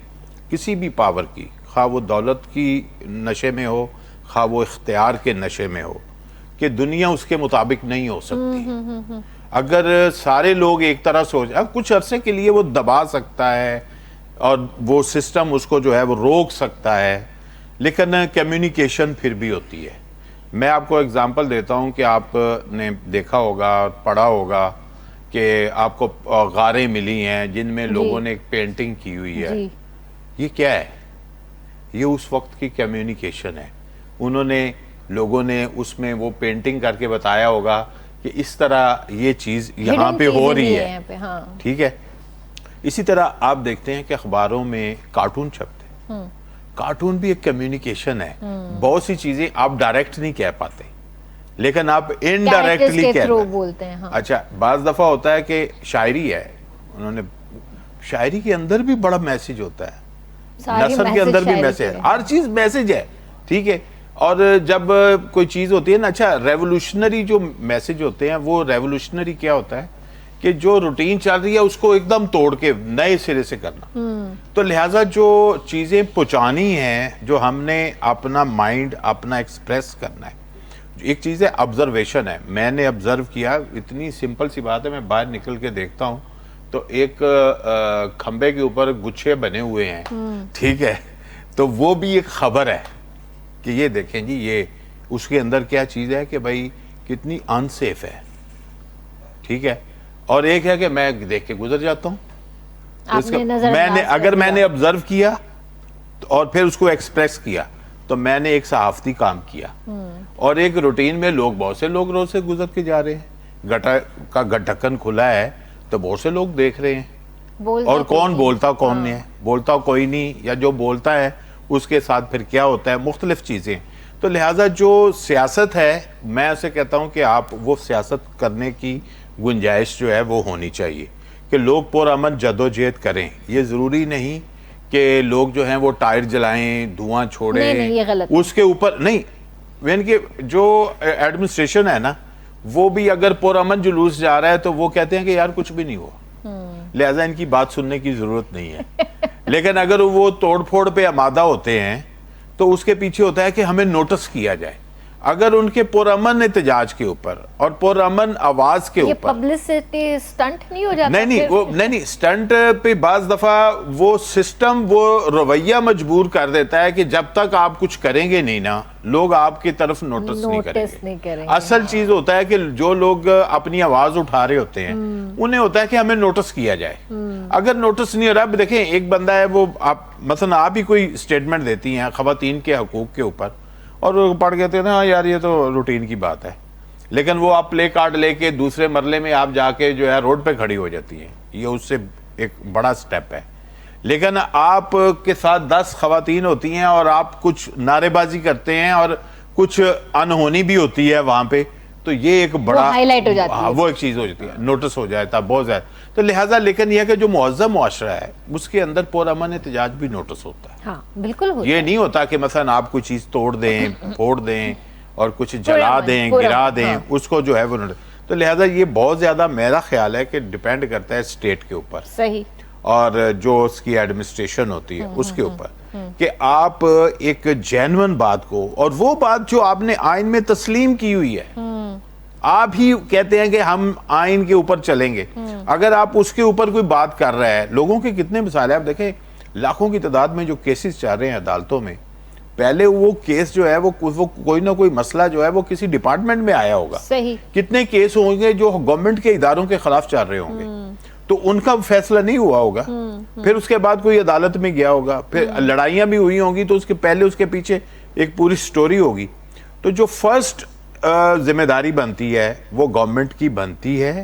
किसी भी पावर की, खा वो दौलत की नशे में हो, खा वो इख्तियार के नशे में हो, कि दुनिया उसके मुताबिक नहीं हो सकती। अगर सारे लोग एक तरह सोच, अब कुछ अरसे के लिए वो दबा सकता है और वो सिस्टम उसको जो है वो रोक सकता है, लेकिन कम्युनिकेशन फिर भी होती है। मैं आपको एग्जांपल देता हूं कि आपने देखा होगा, पढ़ा होगा कि आपको गारें मिली हैं जिनमें लोगों ने एक पेंटिंग की हुई है। ये क्या है? ये उस वक्त की कम्युनिकेशन है। उन्होंने, लोगों ने उसमें वो पेंटिंग करके बताया होगा कि इस तरह ये चीज यहाँ पे हो रही है, हाँ। ठीक है। इसी तरह आप देखते हैं कि अखबारों में कार्टून छपते हैं, कार्टून भी एक कम्युनिकेशन है। बहुत सी चीजें आप डायरेक्ट नहीं कह पाते, लेकिन आप इनडायरेक्टली बोलते हैं। हाँ। अच्छा, बाज दफा होता है कि शायरी है, उन्होंने, शायरी के अंदर भी बड़ा मैसेज होता है, नस्ल के अंदर भी मैसेज है, हर चीज मैसेज है, ठीक है। और जब कोई चीज होती है ना, अच्छा रेवोल्यूशनरी जो मैसेज होते हैं, वो रेवोल्यूशनरी क्या होता है कि जो रूटीन चल रही है उसको एकदम तोड़ के नए सिरे से करना। तो लिहाजा जो चीजें पहुंचानी हैं, जो हमने अपना माइंड अपना एक्सप्रेस करना है, एक चीज है ऑब्जर्वेशन है। मैंने ऑब्जर्व किया, इतनी सिंपल सी बात है, मैं बाहर निकल के देखता हूँ तो एक खंबे के ऊपर गुच्छे बने हुए हैं, ठीक है, तो वो भी एक खबर है कि ये देखें जी, ये उसके अंदर क्या चीज है कि भाई कितनी अनसेफ है, ठीक है। और एक है कि मैं देख के गुजर जाता हूँ, तो मैंने ऑब्जर्व किया तो, और फिर उसको एक्सप्रेस किया, तो मैंने एक सहाफती काम किया। और एक रूटीन में लोग, बहुत से लोग रोज से गुजर के जा रहे हैं, गटर का ढक्कन खुला है तो बहुत से लोग देख रहे हैं, और कौन बोलता कौन नहीं है, बोलता कोई नहीं, या जो बोलता है उसके साथ फिर क्या होता है, मुख्तलिफ चीजें। तो लिहाजा जो सियासत है, मैं उसे कहता हूं कि आप वो सियासत करने की गुंजाइश जो है वो होनी चाहिए कि लोग पुरअमन जदोजहद करें। ये जरूरी नहीं कि लोग जो हैं वो टायर जलाएं, धुआं छोड़ें, उसके ऊपर नहीं। यानी कि जो एडमिनिस्ट्रेशन है ना, वो भी अगर पुरअमन जुलूस जा रहा है तो वो कहते हैं कि यार कुछ भी नहीं हुआ, लिहाजा इनकी बात सुनने की जरूरत नहीं है। लेकिन अगर वो तोड़फोड़ पे आमादा होते हैं तो उसके पीछे होता है कि हमें नोटिस किया जाए। अगर उनके पुरअमन एहतजाज के ऊपर और पुरअमन आवाज के ऊपर, पब्लिसिटी स्टंट नहीं हो जाता? नहीं, स्टंट पे बाज दफा वो सिस्टम, वो रवैया मजबूर कर देता है कि जब तक आप कुछ करेंगे नहीं ना, लोग आपकी तरफ नोटिस नहीं करेंगे। असल चीज होता है कि जो लोग अपनी आवाज उठा रहे होते हैं, उन्हें होता है कि हमें नोटिस किया जाए। अगर नोटिस नहीं हो रहा, देखें एक बंदा है, वो आप मसलन आप ही कोई स्टेटमेंट देती हैं खवातीन के हकूक के ऊपर, और वो पढ़ कहते हैं ना यार ये तो रूटीन की बात है, लेकिन वो आप प्ले कार्ड लेके दूसरे मरले में आप जाके जो है रोड पे खड़ी हो जाती हैं, ये उससे एक बड़ा स्टेप है। लेकिन आप के साथ 10 खवातीन होती हैं और आप कुछ नारेबाजी करते हैं और कुछ अनहोनी भी होती है वहां पे, तो ये एक बड़ा हाईलाइट हो जाती है, वो एक चीज हो जाती है, नोटिस हो जाता है बहुत ज्यादा। तो लिहाजा, लेकिन यह कि जो मुअज़्ज़म मुआशरा है उसके अंदर पुरअमन एहतजाज भी नोटिस होता है। हाँ, बिल्कुल होता ये नहीं होता कि मसलन आप कोई चीज तोड़ दें, फोड़ दें और कुछ जला दें, गिरा दें, हाँ। उसको जो है वो। तो लिहाजा ये बहुत ज्यादा मेरा ख्याल है कि डिपेंड करता है स्टेट के ऊपर, सही, और जो उसकी एडमिनिस्ट्रेशन होती है उसके ऊपर, कि आप एक जेन्युइन बात को, और वो बात जो आपने आइन में तस्लीम की हुई है, आप ही कहते हैं कि हम आइन के ऊपर चलेंगे, अगर आप उसके ऊपर कोई बात कर रहे हैं, लोगों के कितने मिसाल है, आप देखें लाखों की तादाद में जो केसेस चल रहे हैं अदालतों में, पहले वो केस जो है वो कोई ना कोई मसला जो है वो किसी डिपार्टमेंट में आया होगा, सही, कितने केस होंगे जो गवर्नमेंट के इदारों के खिलाफ चल रहे होंगे, तो उनका फैसला नहीं हुआ होगा, फिर उसके बाद कोई अदालत में गया होगा, फिर लड़ाइयां भी हुई होंगी, तो उसके पहले उसके पीछे एक पूरी स्टोरी होगी। तो जो फर्स्ट जिम्मेदारी बनती है वो गवर्नमेंट की बनती है,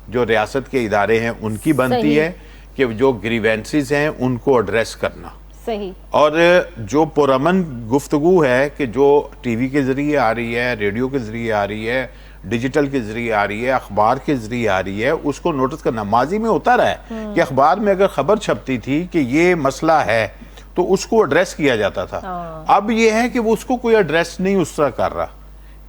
जो रियासत के इदारे हैं उनकी बनती है कि जो ग्रीवेंसेस हैं उनको एड्रेस करना, सही। और जो पुरअमन गुफ्तगू है कि जो टीवी के जरिए आ रही है, रेडियो के जरिए आ रही है, डिजिटल के जरिए आ रही है, अखबार के जरिए आ रही है, उसको नोटिस करना। माजी में होता रहा है कि अखबार में अगर खबर छपती थी कि ये मसला है तो उसको एड्रेस किया जाता था। अब ये है कि वो उसको कोई एड्रेस नहीं उस तरह कर रहा।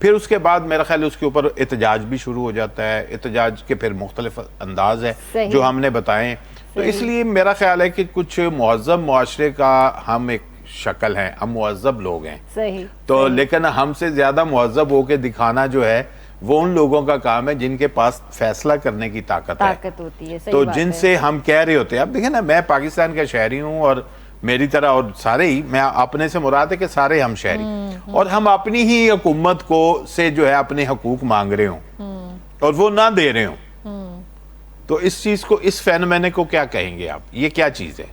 फिर उसके बाद मेरा ख्याल उसके ऊपर एहतजाज भी शुरू हो जाता है। एहतजाज के फिर मुख्तलिफ अंदाज है जो हमने बताए। तो इसलिए मेरा ख्याल है कि कुछ मुहज़्ज़ब मुआशरे का हम एक शक्ल हैं, हम मुहज़्ज़ब लोग हैं। सही। तो लेकिन हमसे ज्यादा मुहज़्ज़ब होके दिखाना जो है वो उन लोगों का काम है जिनके पास फैसला करने की ताकत होती है। सही तो बात जिनसे हम कह रहे होते हैं, अब देखिए ना, मैं पाकिस्तान का शहरी हूँ और मेरी तरह और सारे ही, मैं अपने से मुराद है कि सारे हम शहरी, और हम अपनी ही हुकूमत को से जो है अपने हकूक मांग रहे हों और वो ना दे रहे हों, तो इस चीज को, इस फेनोमेन को क्या कहेंगे आप? ये क्या चीज है?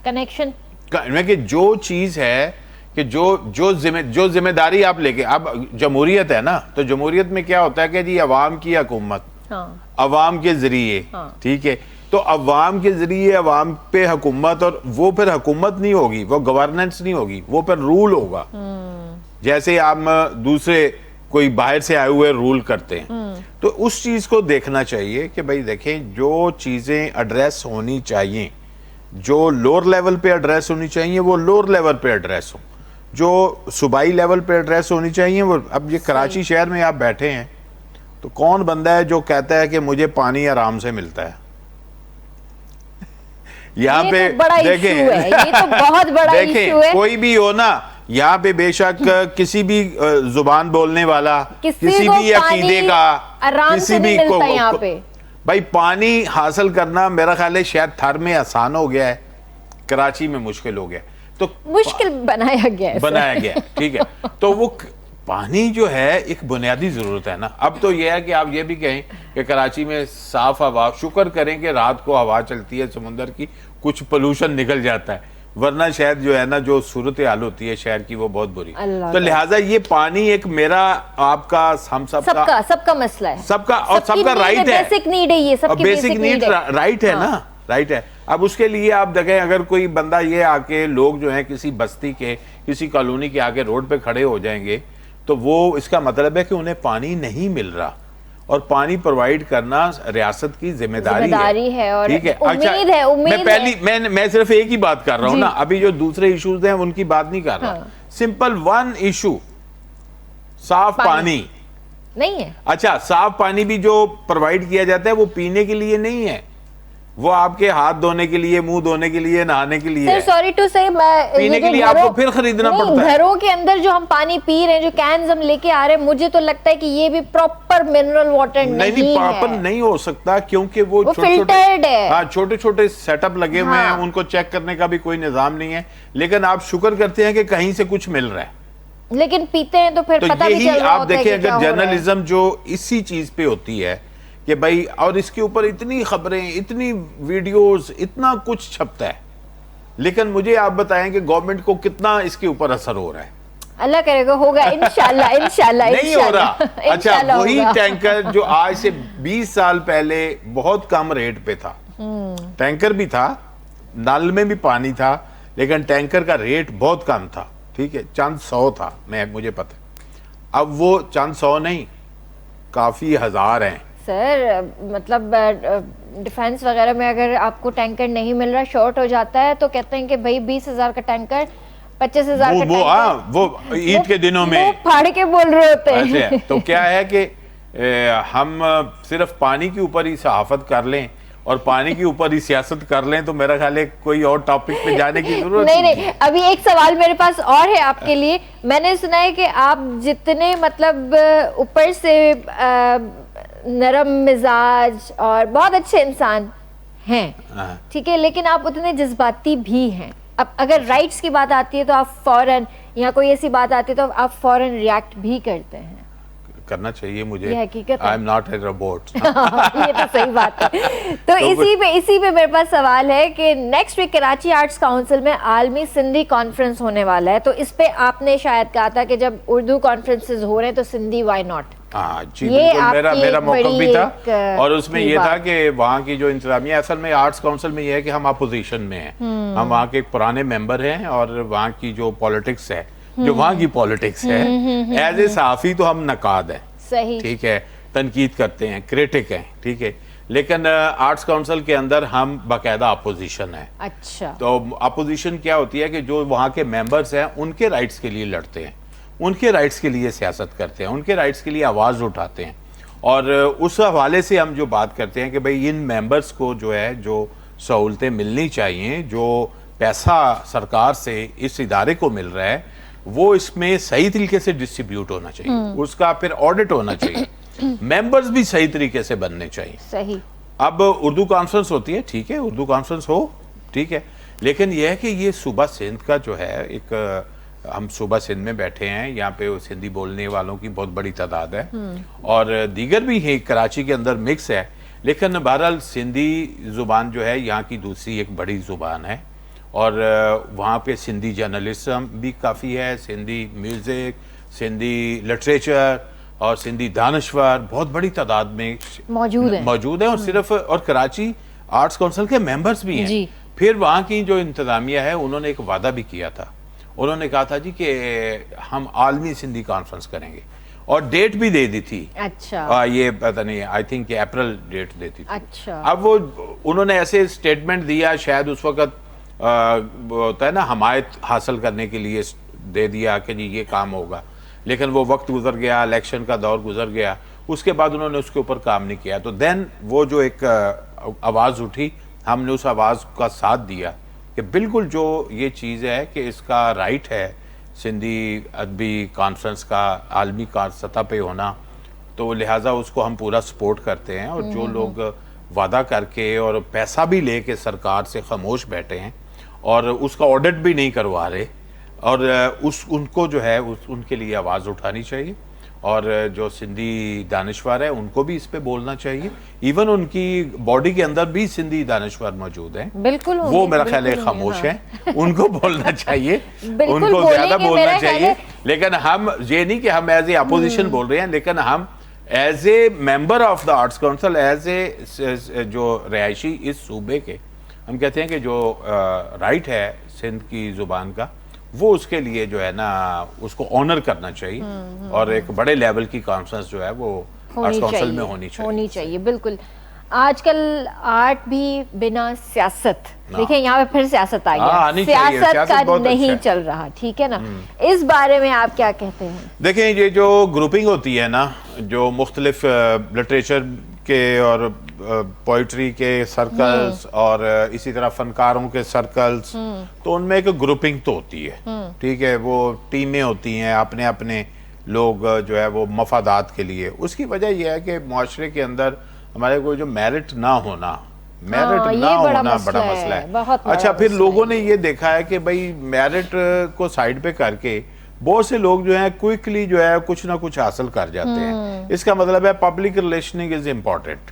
कनेक्शन कि जो चीज है कि जो जिम्मेदारी आप लेके, अब जमहूरियत है ना, तो जमहूरियत में क्या होता है कि जी अवाम की हुकूमत, अवाम के जरिए, ठीक है, तो अवाम के जरिए अवाम पे हुकूमत, और वो फिर हुकूमत नहीं होगी, वो गवर्नेंस नहीं होगी, वो फिर रूल होगा। जैसे आप दूसरे कोई बाहर से आए हुए रूल करते हैं, तो उस चीज को देखना चाहिए कि भाई देखें, जो चीजें एड्रेस होनी चाहिए, जो लोअर लेवल पे एड्रेस होनी चाहिए वो लोअर लेवल पे एड्रेस हो, जो सूबाई लेवल पे एड्रेस होनी चाहिए वो। अब ये कराची शहर में आप बैठे हैं, तो कौन बंदा है जो कहता है कि मुझे पानी आराम से मिलता है? यहाँ पे तो बड़ा देखें, इशू है, ये तो बहुत बड़ा इशू है। कोई भी हो ना, यहाँ पे बेशक किसी भी जुबान बोलने वाला, किसी भी अकीदे का, किसी भी को यहाँ पे भाई पानी हासिल करना मेरा ख्याल है शायद थर में आसान हो गया है, कराची में मुश्किल हो गया, तो मुश्किल बनाया गया, ठीक है। तो वो पानी जो है एक बुनियादी जरूरत है ना। अब तो ये है कि आप ये भी कहें कि कराची में साफ हवा, शुक्र करें कि रात को हवा चलती है समुंदर की, कुछ पोल्यूशन निकल जाता है, वरना शायद जो है ना, जो सूरत हाल होती है शहर की वो बहुत बुरी। तो लिहाजा ये पानी एक मेरा आपका हम सबका मसला है, सबका, और सबका राइट है, बेसिक नीड है, ये सबकी बेसिक नीड राइट है ना, राइट है। अब उसके लिए आप देखें, अगर कोई बंदा ये आके, लोग जो है किसी बस्ती के, किसी कॉलोनी के आगे रोड पे खड़े हो जाएंगे, तो वो इसका मतलब है कि उन्हें पानी नहीं मिल रहा, और पानी प्रोवाइड करना रियासत की जिम्मेदारी है। और ठीक है, उम्मीद है, मैं सिर्फ एक ही बात कर रहा हूं ना, अभी जो दूसरे इश्यूज हैं उनकी बात नहीं कर रहा। सिंपल वन इशू, साफ पानी नहीं है। अच्छा, साफ पानी भी जो प्रोवाइड किया जाता है वो पीने के लिए नहीं है, वो आपके हाथ धोने के लिए, मुंह धोने के लिए, नहाने के लिए। सॉरी टू से, पीने के लिए आपको फिर खरीदना पड़ता है। घरों के अंदर जो हम पानी पी रहे हैं, जो कैन्स हम लेके आ रहे हैं, मुझे तो लगता है कि ये भी प्रॉपर मिनरल वाटर नहीं प्रॉपर नहीं हो सकता, क्योंकि वो फिल्टर्ड है। हाँ, छोटे छोटे सेटअप लगे हुए हैं, उनको चेक करने का भी कोई निजाम नहीं है। लेकिन आप शुक्र करते हैं कि कहीं से कुछ मिल रहा है, लेकिन पीते हैं तो फिर पता भी चल रहा आप देखिए, अगर जर्नलिज्म जो इसी चीज पे होती है कि भाई, और इसके ऊपर इतनी खबरें, इतनी वीडियोस, इतना कुछ छपता है, लेकिन मुझे आप बताएं कि गवर्नमेंट को कितना इसके ऊपर असर हो रहा है? अल्लाह करेगा होगा, इंशाल्लाह इंशाल्लाह नहीं हो रहा। अच्छा, वही टैंकर जो आज से 20 साल पहले बहुत कम रेट पे था, टैंकर भी था, नल में भी पानी था, लेकिन टैंकर का रेट बहुत कम था, ठीक है, चंद 100 था, मुझे पता। अब वो चंद 100 नहीं, काफी हजार हैं सर। मतलब डिफेंस वगैरह में अगर आपको टैंकर नहीं मिल रहा, शॉर्ट हो जाता है, तो कहते हैं कि भाई 20,000 का टैंकर, 25,000 का टैंकर, वो ईद के दिनों में फाड़ के बोल रहे होते हैं। तो क्या है कि हम सिर्फ पानी के ऊपर ही सहाफत कर लें और पानी के ऊपर ही सियासत कर लें, तो मेरा ख्याल है कोई और टॉपिक पे जाने की जरूरत नहीं। अभी एक सवाल मेरे पास और है आपके लिए। मैंने सुना है कि आप जितने मतलब ऊपर से नरम मिजाज और बहुत अच्छे इंसान हैं, ठीक है, लेकिन आप उतने जज्बाती भी हैं। अब अगर राइट्स की बात आती है तो आप फौरन, या कोई ऐसी बात आती है तो आप फौरन रिएक्ट भी करते हैं। करना चाहिए मुझे, ये हकीकत है। I am not a robot. ये तो सही बात है। तो इसी पे मेरे पास सवाल है कि next week Karachi arts council में आलमी सिंधी कॉन्फ्रेंस होने वाला है, तो इस पे आपने शायद कहा था कि जब उर्दू कॉन्फ्रेंसेस हो रहे हैं तो सिंधी वाई नॉट। हाँ जी, मेरा मौक़िफ़ भी था, और उसमें ये था कि वहाँ की जो इंतजामिया, असल में आर्ट्स काउंसिल में ये है कि हम अपोजिशन में हैं, हम वहाँ के एक पुराने मेंबर हैं, और वहाँ की जो पॉलिटिक्स है, जो वहाँ की पॉलिटिक्स है, एज ए सहाफ़ी तो हम नकाद है, सही, ठीक है, तनकीद करते हैं, क्रिटिक हैं, ठीक है, लेकिन आर्ट्स काउंसिल के अंदर हम बाकायदा अपोजिशन है। अच्छा, तो अपोजिशन क्या होती है कि जो वहाँ के मेंबर्स हैं उनके राइट्स के लिए लड़ते हैं, उनके राइट्स के लिए सियासत करते हैं, उनके राइट्स के लिए आवाज़ उठाते हैं। और उस हवाले से हम जो बात करते हैं कि भाई इन मेंबर्स को जो है जो सहूलतें मिलनी चाहिए, जो पैसा सरकार से इस इदारे को मिल रहा है वो इसमें सही तरीके से डिस्ट्रीब्यूट होना चाहिए, उसका फिर ऑडिट होना चाहिए, मेंबर्स भी सही तरीके से बनने चाहिए। सही। अब उर्दू कॉन्फ्रेंस होती है, ठीक है, उर्दू कॉन्फ्रेंस हो, ठीक है, लेकिन यह है कि ये सूबा सिंध का जो है एक हम सूबा सिंध में बैठे हैं, यहाँ पे सिंधी बोलने वालों की बहुत बड़ी तादाद है और दीगर भी है, कराची के अंदर मिक्स है, लेकिन बहरहाल सिंधी ज़ुबान जो है यहाँ की दूसरी एक बड़ी ज़ुबान है और वहाँ पे सिंधी जर्नलिज्म भी काफ़ी है, सिंधी म्यूज़िक, सिंधी लिटरेचर और सिंधी दानश्वर बहुत बड़ी तादाद में मौजूद है और सिर्फ और कराची आर्ट्स काउंसिल के मेंबर्स भी हैं। फिर वहाँ की जो इंतज़ामिया है उन्होंने एक वादा भी किया था, उन्होंने कहा था जी कि हम आलमी सिंधी कॉन्फ्रेंस करेंगे और डेट भी दे दी थी। अच्छा, ये पता नहीं, आई थिंक अप्रैल डेट देती थी। अच्छा, अब वो उन्होंने ऐसे स्टेटमेंट दिया, शायद उस वक्त होता है ना हमायत हासिल करने के लिए दे दिया कि जी ये काम होगा, लेकिन वो वक्त गुजर गया, इलेक्शन का दौर गुजर गया, उसके बाद उन्होंने उसके ऊपर काम नहीं किया। तो देन वो जो एक आवाज़ उठी, हमने उस आवाज़ का साथ दिया कि बिल्कुल जो ये चीज़ है कि इसका राइट है सिंधी अदबी कॉन्फ्रेंस का आलमी सतह पे होना, तो लिहाजा उसको हम पूरा सपोर्ट करते हैं। और जो लोग वादा करके और पैसा भी ले के सरकार से खामोश बैठे हैं और उसका ऑडिट भी नहीं करवा रहे, और उनको जो है उनके लिए आवाज़ उठानी चाहिए और जो सिंधी दानिशवर है उनको भी इस पे बोलना चाहिए। इवन उनकी बॉडी के अंदर भी सिंधी दानिशवर मौजूद हैं, बिल्कुल वो मेरा ख्याल है खामोश हैं, उनको बोलना चाहिए, उनको ज़्यादा बोलना चाहिए। लेकिन हम ये नहीं कि हम एज ए अपोजिशन बोल रहे हैं, लेकिन हम as a member of the arts council, as a जो रिहायशी इस सूबे के, हम कहते हैं कि जो राइट है सिंध की ज़ुबान का, वो उसके लिए जो है ना उसको ऑनर करना चाहिए और एक बड़े लेवल की कॉन्फ्रेंस जो है वो आर्ट्स काउंसिल में होनी चाहिए। बिल्कुल। आजकल आर्ट भी बिना सियासत, देखिए यहाँ पे फिर सियासत आ गया, सियासत का नहीं चल रहा, ठीक है ना, इस बारे में आप क्या कहते हैं? देखें, ये जो ग्रुपिंग होती है ना, जो मुख्तलिफ लिटरेचर के और पोइट्री के सर्कल्स और इसी तरह फनकारों के सर्कल्स, तो उनमें एक ग्रुपिंग तो होती है, ठीक है, वो टीमें होती हैं, अपने अपने लोग जो है वो मफादात के लिए। उसकी वजह यह है कि मुआशरे के अंदर हमारे को जो मेरिट ना होना बड़ा मसला है। अच्छा, फिर लोगों ने ये देखा है कि भाई मेरिट को साइड पे करके बहुत से लोग जो है क्विकली जो है कुछ ना कुछ हासिल कर जाते हैं। इसका मतलब है पब्लिक रिलेशनिंग इज इम्पोर्टेंट।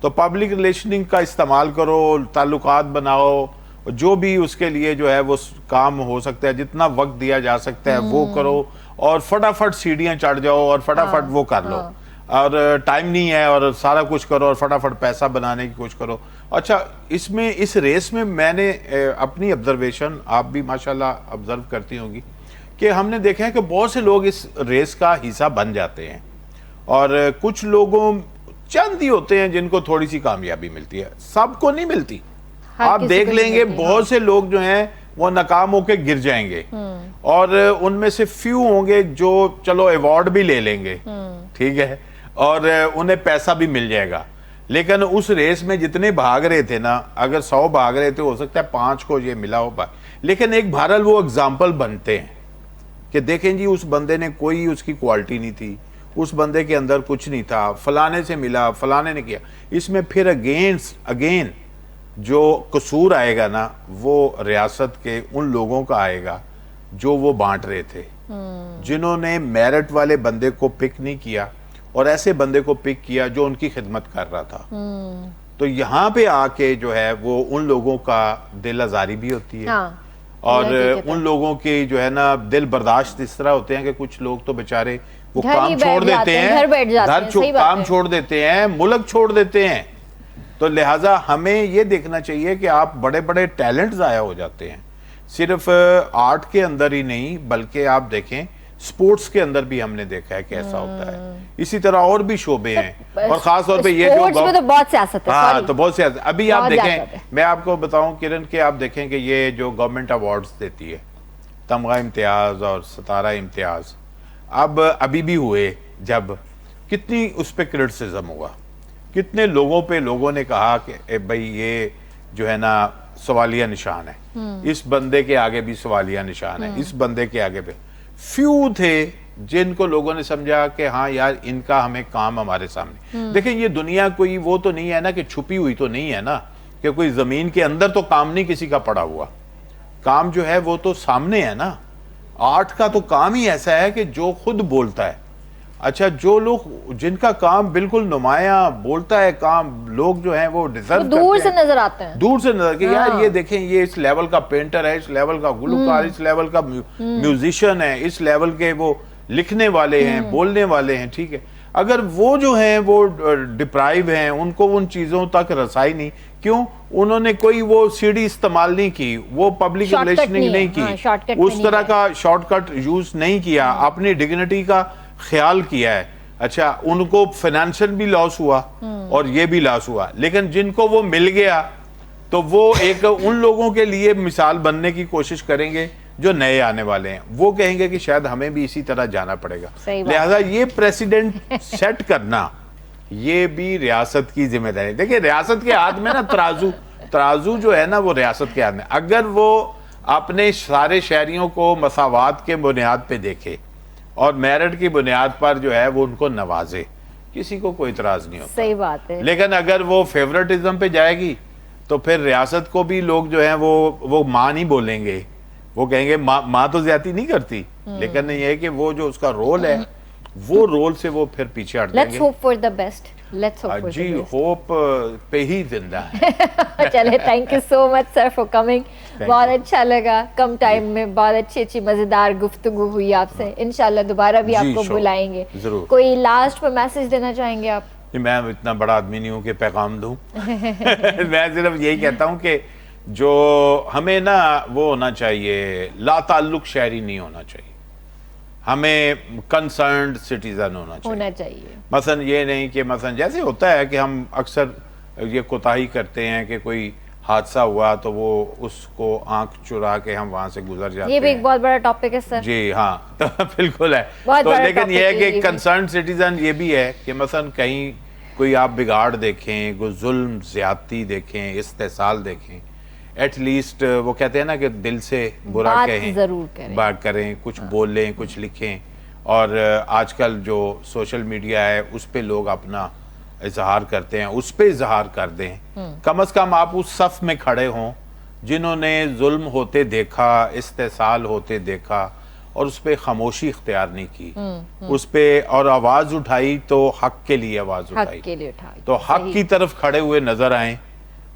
तो पब्लिक रिलेशनिंग का इस्तेमाल करो, ताल्लुकात बनाओ, जो भी उसके लिए जो है वो काम हो सकता है, जितना वक्त दिया जा सकता है वो करो और फटाफट सीढ़ियां चढ़ जाओ और फटाफट वो कर लो। और टाइम नहीं है और सारा कुछ करो और फटाफट पैसा बनाने की कोशिश करो। अच्छा, इसमें इस रेस में मैंने अपनी ऑब्जर्वेशन, आप भी माशाल्लाह ऑब्जर्व करती होंगी, कि हमने देखा है कि बहुत से लोग इस रेस का हिस्सा बन जाते हैं और कुछ लोगों चंद ही होते हैं जिनको थोड़ी सी कामयाबी मिलती है, सबको नहीं मिलती। आप देख लेंगे बहुत से लोग जो हैं वो नाकाम होकर गिर जाएंगे और उनमें से फ्यू होंगे जो चलो अवार्ड भी ले लेंगे, ठीक है, और उन्हें पैसा भी मिल जाएगा। लेकिन उस रेस में जितने भाग रहे थे ना, अगर 100 भाग रहे थे, हो सकता है 5 को ये मिला हो पाए, लेकिन एक बहरहाल वो एग्जाम्पल बनते हैं कि देखें जी उस बंदे ने कोई उसकी क्वालिटी नहीं थी, उस बंदे के अंदर कुछ नहीं था, फलाने से मिला, फलाने ने किया। इसमें फिर अगेन जो कसूर आएगा ना, वो रियासत के उन लोगों का आएगा जो वो बांट रहे थे, जिन्होंने मेरिट वाले बंदे को पिक नहीं किया और ऐसे बंदे को पिक किया जो उनकी खिदमत कर रहा था। तो यहाँ पे आके जो है वो उन लोगों का दिल आजारी भी होती है। हाँ। और उन लोगों के जो है ना दिल बर्दाश्त इस तरह होते हैं कि कुछ लोग तो बेचारे वो काम छोड़ देते हैं, काम छोड़ देते हैं, मुल्क छोड़ देते हैं। तो लिहाजा हमें ये देखना चाहिए कि आप बड़े बड़े टैलेंट ज़ाया हो जाते हैं, सिर्फ आर्ट के अंदर ही नहीं, बल्कि आप देखें स्पोर्ट्स के अंदर भी हमने देखा है कैसा होता है। इसी तरह और भी शोबे हैं, और खास तौर पे ये स्पोर्ट्स में तो बहुत सियासत है। हाँ, sorry। तो बहुत सियासत। अभी आप बहुत देखें, सियासत है। मैं आपको बताऊं किरण के, आप देखें कि ये जो गवर्नमेंट अवार्ड्स देती है, तमगा इम्तियाज और सितारा इम्तियाज, अब अभी भी हुए, जब कितनी उस पर क्रिटिसिज्म हुआ, कितने लोगों ने कहा कि भाई ये जो है ना सवालिया निशान है, इस बंदे के आगे भी सवालिया निशान है, इस बंदे के आगे भी। फ्यू थे जिनको लोगों ने समझा कि हाँ यार इनका हमें काम हमारे सामने। देखिए ये दुनिया कोई वो तो नहीं है ना कि छुपी हुई तो नहीं है ना, कि कोई जमीन के अंदर तो काम नहीं किसी का पड़ा हुआ, काम जो है वो तो सामने है ना। आर्ट का तो काम ही ऐसा है कि जो खुद बोलता है। अच्छा, जो लोग जिनका काम बिल्कुल नुमाया बोलता है काम, लोग जो हैं वो डिजर्व करते हैं, दूर से नजर आते हैं, दूर से नजर कि यार ये देखें ये इस लेवल का पेंटर है, इस लेवल का गुलकार, इस लेवल का म्यूजिशियन है, इस लेवल के वो लिखने वाले हैं, बोलने वाले हैं, ठीक है। अगर वो जो हैं वो डिप्राइव हैं, उनको उन चीजों तक रसाई नहीं, क्यों? उन्होंने कोई वो सीडी इस्तेमाल नहीं की, वो पब्लिक रिलेशनिंग नहीं की, उस तरह का शॉर्टकट यूज नहीं किया, अपनी डिग्निटी का ख्याल किया है। अच्छा, उनको फाइनेंशियल भी लॉस हुआ और ये भी लॉस हुआ, लेकिन जिनको वो मिल गया तो वो एक उन लोगों के लिए मिसाल बनने की कोशिश करेंगे जो नए आने वाले हैं। वो कहेंगे कि शायद हमें भी इसी तरह जाना पड़ेगा। लिहाजा ये प्रेसिडेंट सेट करना ये भी रियासत की जिम्मेदारी। देखिए रियासत के हाथ में ना तराजू जो है ना वो रियासत के हाथ में। अगर वो अपने सारे शहरियों को मसावात के बुनियाद पे देखे और मेरिट की बुनियाद पर जो है वो उनको नवाजे, किसी को कोई इतराज नहीं होता। सही बात है। लेकिन अगर वो फेवरेटिज्म पे जाएगी तो फिर रियासत को भी लोग जो है वो माँ नहीं बोलेंगे, वो कहेंगे माँ तो ज्यादती नहीं करती, लेकिन ये है कि वो जो उसका रोल है वो रोल से वो फिर पीछे हट जाएंगे। Let's hope for the best. Let's hope for जी, होप पे ही जिंदा है। चले, thank you so much sir for coming. बहुत अच्छा लगा, कम टाइम में बहुत अच्छी मजेदार गुफ्तगू हुई आपसे। इंशाल्लाह दोबारा भी आपको बुलाएंगे। जरूर। कोई लास्ट पर मैसेज देना चाहेंगे आप? मैं इतना बड़ा आदमी नहीं हूँ कि पैगाम दूं। मैं सिर्फ यही कहता हूँ कि जो हमें ना वो होना चाहिए, ला ताल्लुक शहरी नहीं होना चाहिए, हमें कंसर्न्ड सिटीजन होना चाहिए। मसलन ये नहीं कि मसलन जैसे होता है कि हम अक्सर ये कोताही करते हैं कि कोई हादसा हुआ तो वो उसको आंख चुरा के हम वहां से गुजर जाते हैं। ये भी एक बहुत बड़ा टॉपिक है सर। जी हाँ, तो बिल्कुल है। तो लेकिन ये है कि कंसर्न सिटीजन ये भी है कि मसलन कहीं कोई आप बिगाड़ देखें, कोई जुल्म ज्यादती देखें, इस्तेसाल देखें, एटलीस्ट वो कहते हैं ना कि दिल से बुरा कहें, जरूर करें, बात करें, कुछ बोलें, कुछ लिखें। और आजकल जो सोशल मीडिया है उस पे लोग अपना इजहार करते हैं, उस पे इजहार कर दें। कम से कम आप उस सफ में खड़े हों जिन्होंने जुल्म होते देखा, इस्तेसाल होते देखा और उस पे खामोशी इख्तियार नहीं की, उस पे और आवाज उठाई तो हक के लिए आवाज उठाई, तो हक की तरफ खड़े हुए नजर आए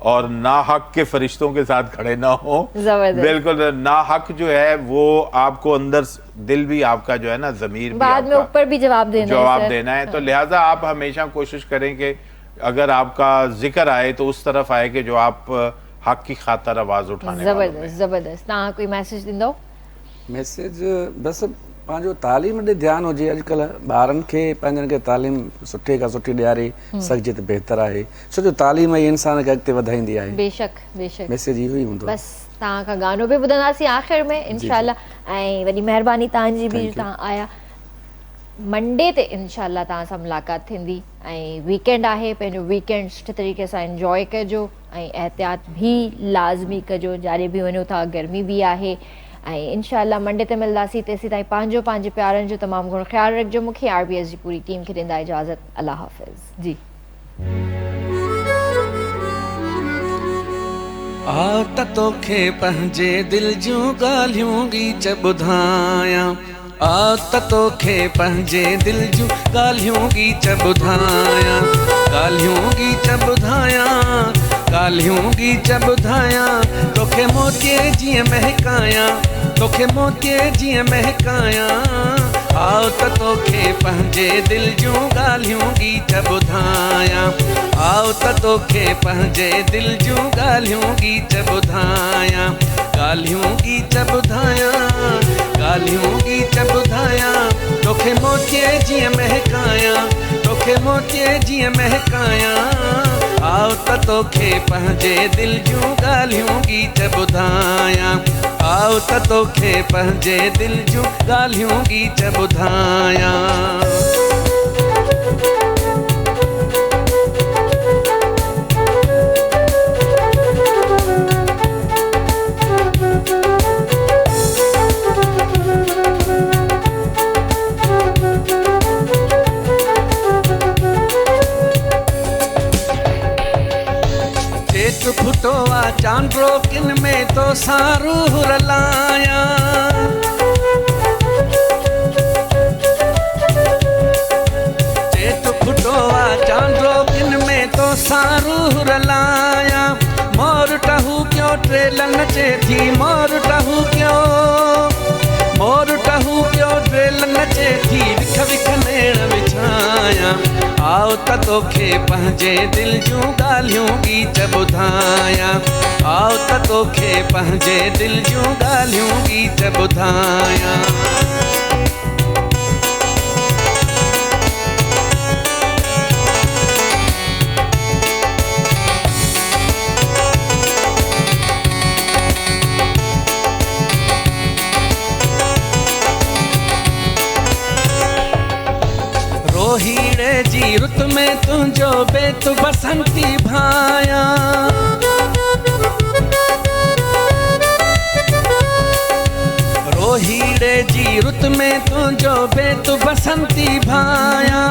और ना हक के फरिश्तों के साथ खड़े ना हो। बिल्कुल, ना हक जो है वो आपको अंदर दिल भी आपका जो है ना ज़मीर बाद में ऊपर भी जवाब देना है। तो लिहाजा आप हमेशा कोशिश करें कि अगर आपका जिक्र आए तो उस तरफ आए कि जो आप हक की खातर आवाज उठाने वाले हैं। जबरदस्त। ना कोई मैसेज ॾींदो? मैसेज बस पंहिंजो तालीम ॾे ध्यानु हुजे। अॼुकल्ह ॿारनि खे पंहिंजनि खे तालीम सुठे खां सुठी ॾियारे सघिजे त बहितर आहे, छो जो तालीम ई इंसान खे अॻिते वधाईंदी आहे। बेशक बेशक। मैसेज इहो ई हूंदो। बस तव्हां खां गानो बि ॿुधंदासीं आख़िर में इंशाल्लाह। ऐं वॾी महिरबानी तव्हांजी बि, तव्हां आया। मंडे ते इंशाल्लाह तव्हां सां मुलाक़ात थींदी। ऐं वीकेंड आहे, पंहिंजो वीकेंड सुठे तरीक़े सां इंजॉय कजो ऐं एहतियात भी लाज़मी कजो, जाॾे बि वञो था, गर्मी भी आहे। ऐं इंशाल्लाह मंडे ते मिलंदासीं। तेसीं ताईं पंहिंजे प्यारनि जो तमामु घणो ख्यालु रखिजो। मूंखे RBS जी पूरी टीम खे ॾींदा इजाज़त। अल्लाह हाफ़िज़ जी। आ त तोखे पंहिंजे दिल जूं ॻाल्हियूं गीच ॿुधायां, आ त तोखे पंहिंजे दिल जूं ॻाल्हियूं गीच ॿुधायां, ॻाल्हियूं गीच ॿुधायां, ॻाल्हियूं गीच ॿुधायां। तोखे मोतीअ जीअं महकायां, तोखे मोतीअ जीअं महकायां। आओ त तोखे पंहिंजे दिल जूं ॻाल्हियूं गीच ॿुधायां, आओ त तोखे पंहिंजे दिल जूं ॻाल्हियूं गीच ॿुधायां, ॻाल्हियूं गीत ॿुधायां, ॻाल्हियूं गीत ॿुधायां, तोखे मोतीअ जीअं महकायां, तोखे मोतीअ जीअं महकायां, आओ त तोखे पंहिंजे दिलि जूं ॻाल्हियूं गीत ॿुधायां, आओ त तोखे पंहिंजे दिलि जूं ॻाल्हियूं गीत ॿुधायां। फुटो आ चांड्रो किन में तो सारू रलायां, चेत फुटो आ चांड्रो किन में तो सारू रलायां, मोर टहू क्यों ट्रेलन नचे थी, मोर टहू क्यों, मोर टहू क्यों ट्रेलन नचे थी, विख विख नेण विछायां, आओ त तोखे पंहिंजे दिलि जूं ॻाल्हियूं गीत ॿुधायां, आओ त तोखे पंहिंजे दिलि जूं ॻाल्हियूं गीत ॿुधायां। रोहीड़े जी रुत में तुंहिंजो बेत बसंती भायां, रोहीड़े जी रुत में तुंहिंजो बेत बसंती भायां,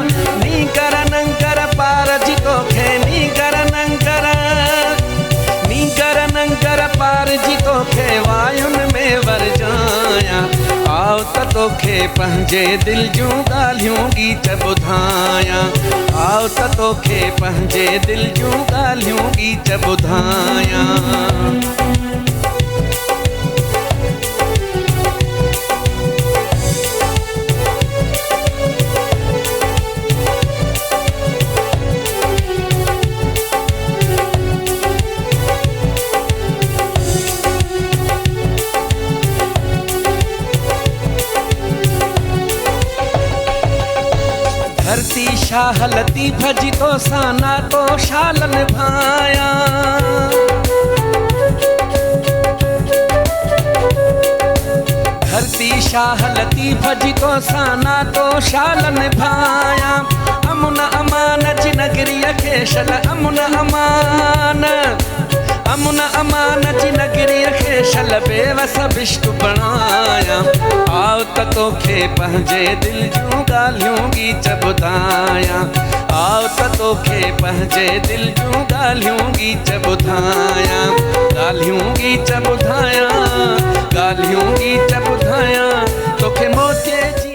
नी कर नंकर पार जी तोखे, नी कर नंकर, नी कर नंकर पार जी तोखे वायुनि में वरजायां, आओ त तोखे पंहिंजे दिलि जूं ॻाल्हियूं गीत ॿुधायां, आओ त तोखे पंहिंजे दिलि जूं ॻाल्हियूं गीत ॿुधायां। धरती शाह लतीफ़ जी तो साना तो शालन भायां, धरती शाह लतीफ़ जी तो साना तो शालन भायां, अमुन अमान जी नगरीअ खे शल, अमुन अमान, अमुन अमान जी नगरीअ खे शल बेवस बिश्क बणायां, आओ त तोखे पंहिंजे दिलि जूं ॻाल्हियूं गीत ॿुधायां, आओ त तोखे पंहिंजे दिलि जूं ॻाल्हियूं गीत ॿुधायां, ॻाल्हियूं गीत ॿुधायां, ॻाल्हियूं गीत ॿुधायां, तोखे मोतीअ जी